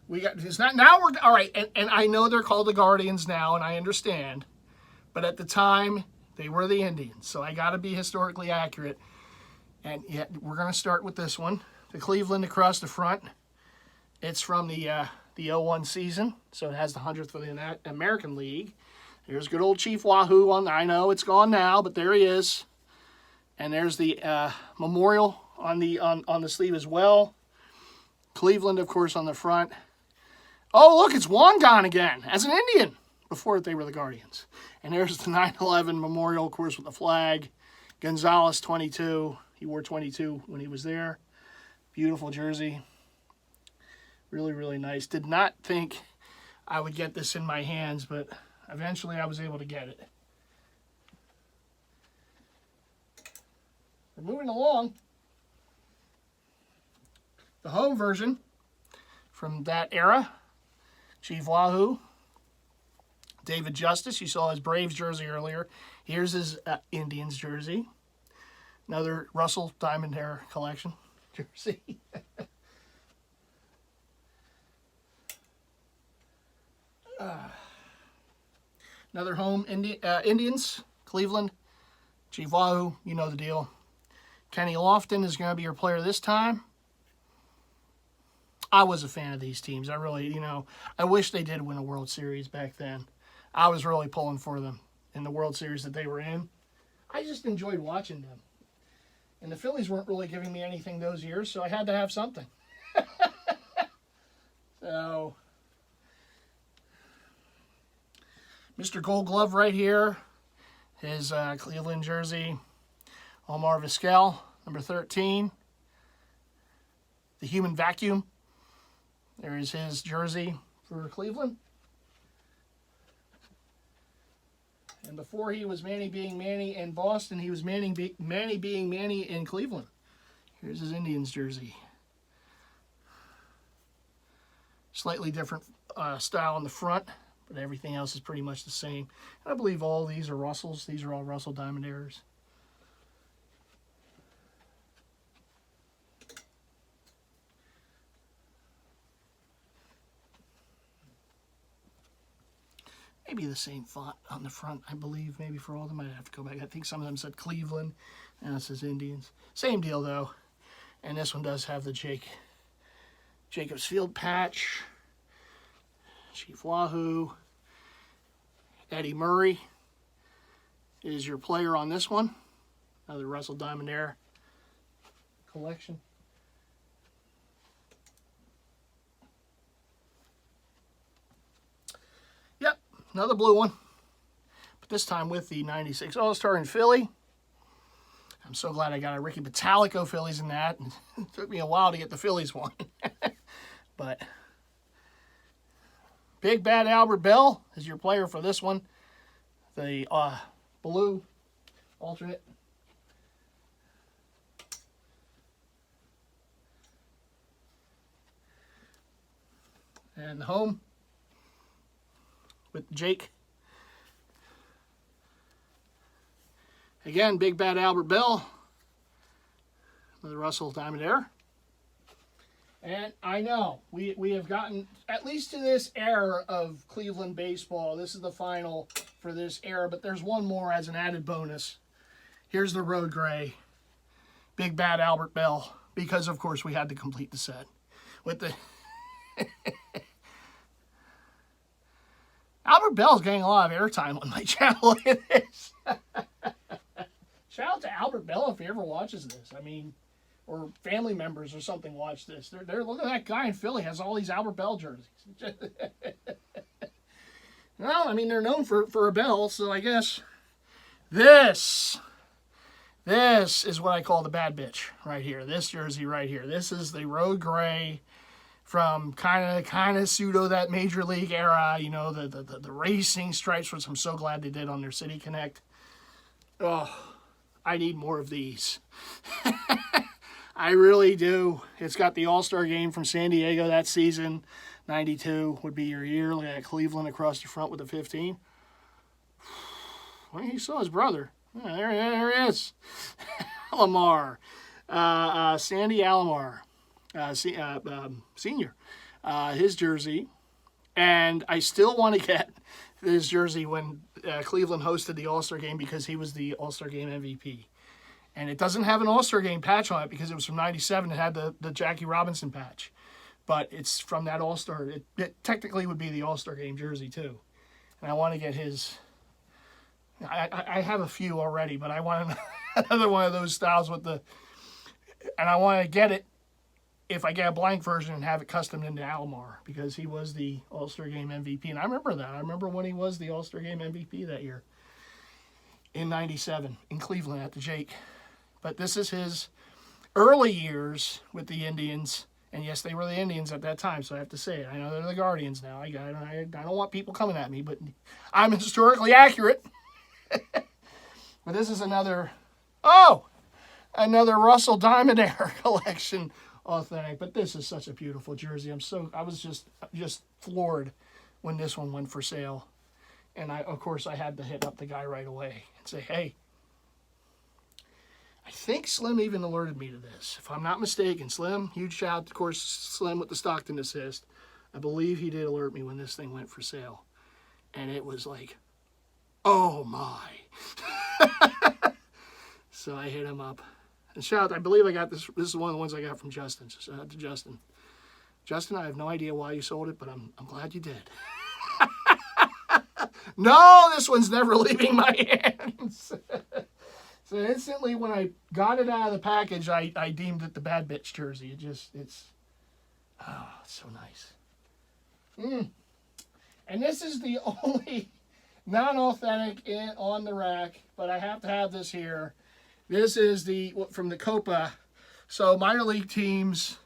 It's not now. We're all right, and I know they're called the Guardians now, and I understand, but at the time they were the Indians, so I got to be historically accurate. And yet we're going to start with this one, the Cleveland across the front. It's from the 01 season, so it has the 100th for the American League. There's good old Chief Wahoo on. I know it's gone now, but there he is. And there's the memorial on the sleeve as well. Cleveland, of course, on the front. Oh, look, it's Juan Gon again as an Indian. Before they were the Guardians. And there's the 9/11 memorial, of course, with the flag. Gonzalez, 22. He wore 22 when he was there. Beautiful jersey. Really, really nice. Did not think I would get this in my hands, but eventually I was able to get it. We're moving along. The home version from that era. Chief Wahoo. David Justice, you saw his Braves jersey earlier. Here's his Indians jersey. Another Russell Diamond Era collection jersey. Another home Indians, Cleveland. Chief Wahoo, you know the deal. Kenny Lofton is going to be your player this time. I was a fan of these teams. I really, I wish they did win a World Series back then. I was really pulling for them in the World Series that they were in. I just enjoyed watching them. And the Phillies weren't really giving me anything those years, so I had to have something. So, Mr. Gold Glove right here. His Cleveland jersey. Omar Vizquel, number 13. The Human Vacuum. There is his jersey for Cleveland. And before he was Manny being Manny in Boston, he was Manny being Manny in Cleveland. Here's his Indians jersey. Slightly different style on the front, but everything else is pretty much the same. And I believe all these are Russells. These are all Russell Diamond Errors. Maybe the same font on the front, I believe. Maybe for all of them, I'd have to go back. I think some of them said Cleveland, and it says Indians. Same deal, though. And this one does have the Jacobs Field patch. Chief Wahoo. Eddie Murray is your player on this one. Another Russell Diamond Era collection. Yep, another blue one. But this time with the 96 All-Star in Philly. I'm so glad I got a Ricky Metallico Phillies in that. It took me a while to get the Phillies one. But Big Bad Albert Bell is your player for this one. The blue alternate. And home with Jake. Again, Big Bad Albert Bell. Another Russell Diamond Era. And I know, we have gotten at least to this era of Cleveland baseball. This is the final for this era, but there's one more as an added bonus. Here's the Road Gray. Big Bad Albert Bell. Because, of course, we had to complete the set. With the... Albert Bell's getting a lot of airtime on my channel. Look at this. Shout out to Albert Bell if he ever watches this. I mean, or family members or something watch this. They're look at that guy in Philly has all these Albert Bell jerseys. Well, I mean, they're known for a bell, so I guess this is what I call the bad bitch right here. This jersey right here. This is the Road Gray from kind of pseudo that Major League era, you know, the racing stripes, which I'm so glad they did on their City Connect. Oh, I need more of these. I really do. It's got the All-Star game from San Diego that season. 92 would be your year. Look at that Cleveland across the front with the 15. Well, he saw his brother. Yeah, there he is. Alomar. Sandy Alomar. Senior. His jersey. And I still want to get this jersey when Cleveland hosted the All-Star game because he was the All-Star game MVP. And it doesn't have an All-Star game patch on it because it was from 97. It had the Jackie Robinson patch. But it's from that All-Star. It technically would be the All-Star game jersey too. And I want to get his... I have a few already, but I want another one of those styles with the... And I want to get it if I get a blank version and have it custom into Alomar because he was the All-Star game MVP. And I remember that. I remember when he was the All-Star game MVP that year in 97 in Cleveland at the Jake. But this is his early years with the Indians. And yes, they were the Indians at that time, so I have to say it. I know they're the Guardians now. I don't want people coming at me, but I'm historically accurate. But this is another Russell Diamond Era collection authentic. But this is such a beautiful jersey. I was just floored when this one went for sale. And of course I had to hit up the guy right away and say, hey, I think Slim even alerted me to this. If I'm not mistaken, Slim, huge shout out, of course, Slim with the Stockton assist. I believe he did alert me when this thing went for sale. And it was like, oh my. So I hit him up. And shout out, I believe I got this. This is one of the ones I got from Justin. So shout out to Justin. Justin, I have no idea why you sold it, but I'm glad you did. No, this one's never leaving my hands. So instantly when I got it out of the package, I deemed it the bad bitch jersey. It's so nice. And this is the only non-authentic on the rack, but I have to have this here. This is from the Copa. So minor league teams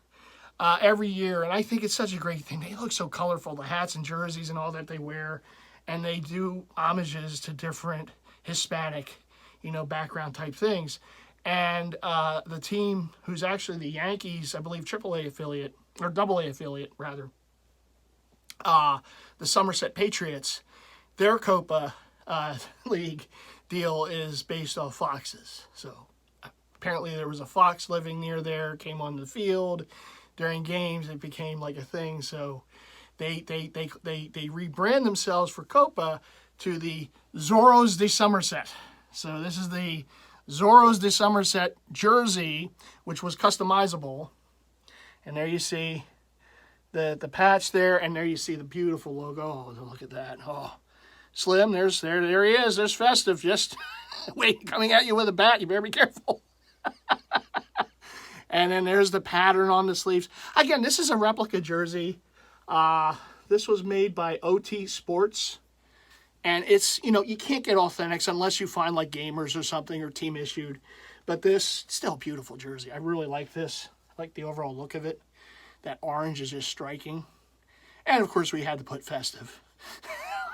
every year, and I think it's such a great thing. They look so colorful, the hats and jerseys and all that they wear. and they do homages to different Hispanic, background type things. And the team, who's actually the Yankees, I believe, AAA affiliate, or AA affiliate, rather, the Somerset Patriots, their Copa League deal is based off foxes. So apparently there was a fox living near there, came on the field during games. It became like a thing. So they rebrand themselves for Copa to the Zorros de Somerset. So this is the Zorros de Somerset jersey, which was customizable. And there you see the patch there, and there you see the beautiful logo. Oh, look at that. Oh, Slim, there he is. There's Festive, just wait, coming at you with a bat. You better be careful. And then there's the pattern on the sleeves. Again, this is a replica jersey. This was made by OT Sports. And it's, you can't get authentics unless you find like Gamers or something, or team issued. But this, still a beautiful jersey. I really like this. I like the overall look of it. That orange is just striking. And of course we had to put Festive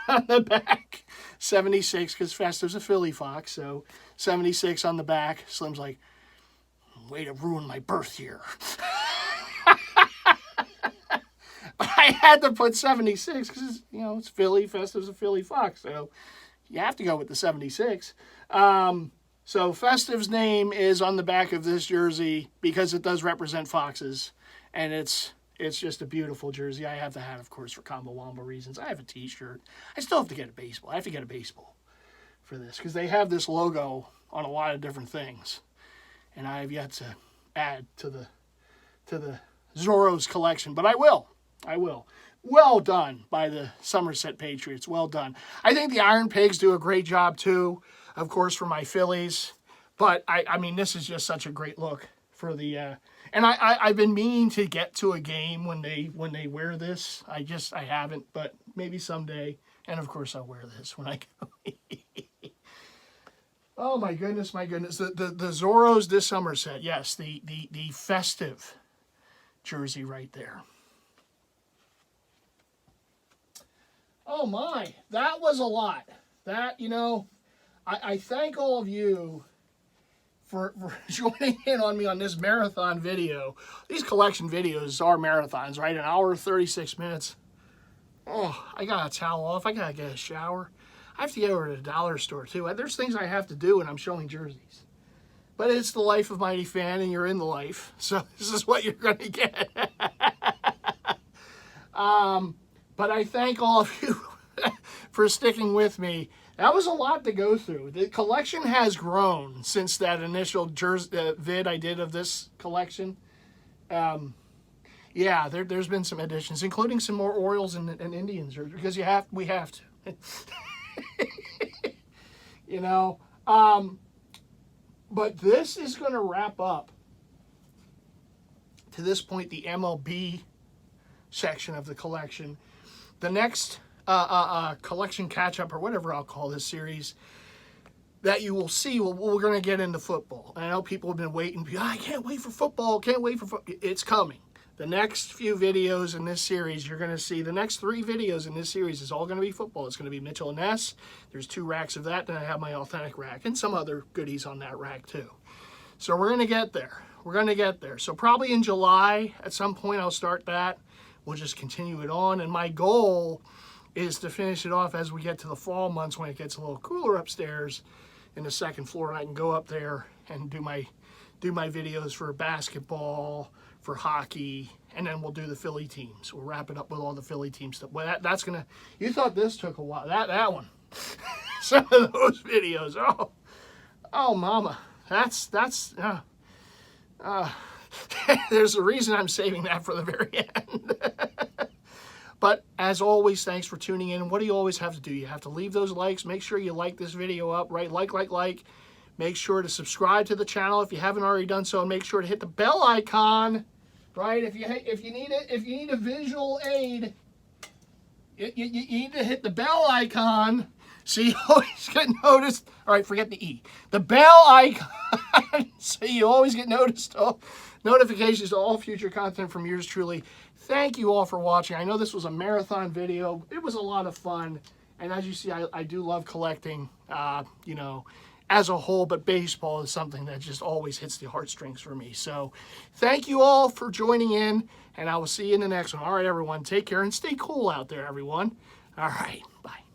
on the back. 76, because Festive's a Philly Fox. So 76 on the back. Slim's like, way to ruin my birth year. I had to put 76 because, it's Philly. Festive's a Philly Fox. So you have to go with the 76. So Festive's name is on the back of this jersey because it does represent foxes. And it's just a beautiful jersey. I have the hat, of course, for Combo Wombo reasons. I have a t-shirt. I still have to get a baseball. I have to get a baseball for this because they have this logo on a lot of different things. And I have yet to add to the Zorro's collection. But I will. Well done by the Somerset Patriots. Well done. I think the Iron Pigs do a great job too, of course, for my Phillies. But I mean, this is just such a great look for the. And I've been meaning to get to a game when they wear this. I haven't, but maybe someday. And of course, I'll wear this when I go. Oh my goodness. The Zorros de Somerset. Yes, the Festive jersey right there. Oh my, that was a lot. That, I thank all of you for joining in on me on this marathon video. These collection videos are marathons, right? An hour, 36 minutes. Oh, I got to towel off. I got to get a shower. I have to get over to the dollar store too. There's things I have to do when I'm showing jerseys. But it's the life of MightyFan, and you're in the life. So this is what you're going to get. But I thank all of you for sticking with me. That was a lot to go through. The collection has grown since that initial vid I did of this collection. Yeah, there's been some additions, including some more Orioles and Indians, because we have to. But this is going to wrap up, to this point, the MLB section of the collection. The next collection catch-up, or whatever I'll call this series, that you will see, we're going to get into football. And I know people have been waiting. I can't wait for football. Can't wait for football. It's coming. The next few videos in this series, you're going to see, the next 3 videos in this series is all going to be football. It's going to be Mitchell and Ness. There's 2 racks of that. Then I have my authentic rack and some other goodies on that rack too. So we're going to get there. We're going to get there. So probably in July, at some point, I'll start that. We'll just continue it on. And my goal is to finish it off as we get to the fall months, when it gets a little cooler upstairs in the 2nd floor, and I can go up there and do my videos for basketball, for hockey, and then we'll do the Philly teams. We'll wrap it up with all the Philly team stuff. Well, that's gonna. You thought this took a while? That one. Some of those videos. Oh, mama. That's. There's a reason I'm saving that for the very end. But as always, thanks for tuning in. What do you always have to do? You have to leave those likes. Make sure you like this video up, right? Like. Make sure to subscribe to the channel if you haven't already done so, and make sure to hit the bell icon, right? If you need a visual aid, you need to hit the bell icon so you always get noticed. All right, forget the E. The bell icon so you always get notifications to all future content from yours truly. Thank you all for watching. I know this was a marathon video. It was a lot of fun. And as you see, I do love collecting, you know, as a whole, but baseball is something that just always hits the heartstrings for me. So thank you all for joining in, and I will see you in the next one. All right, everyone, take care and stay cool out there, everyone. All right, bye.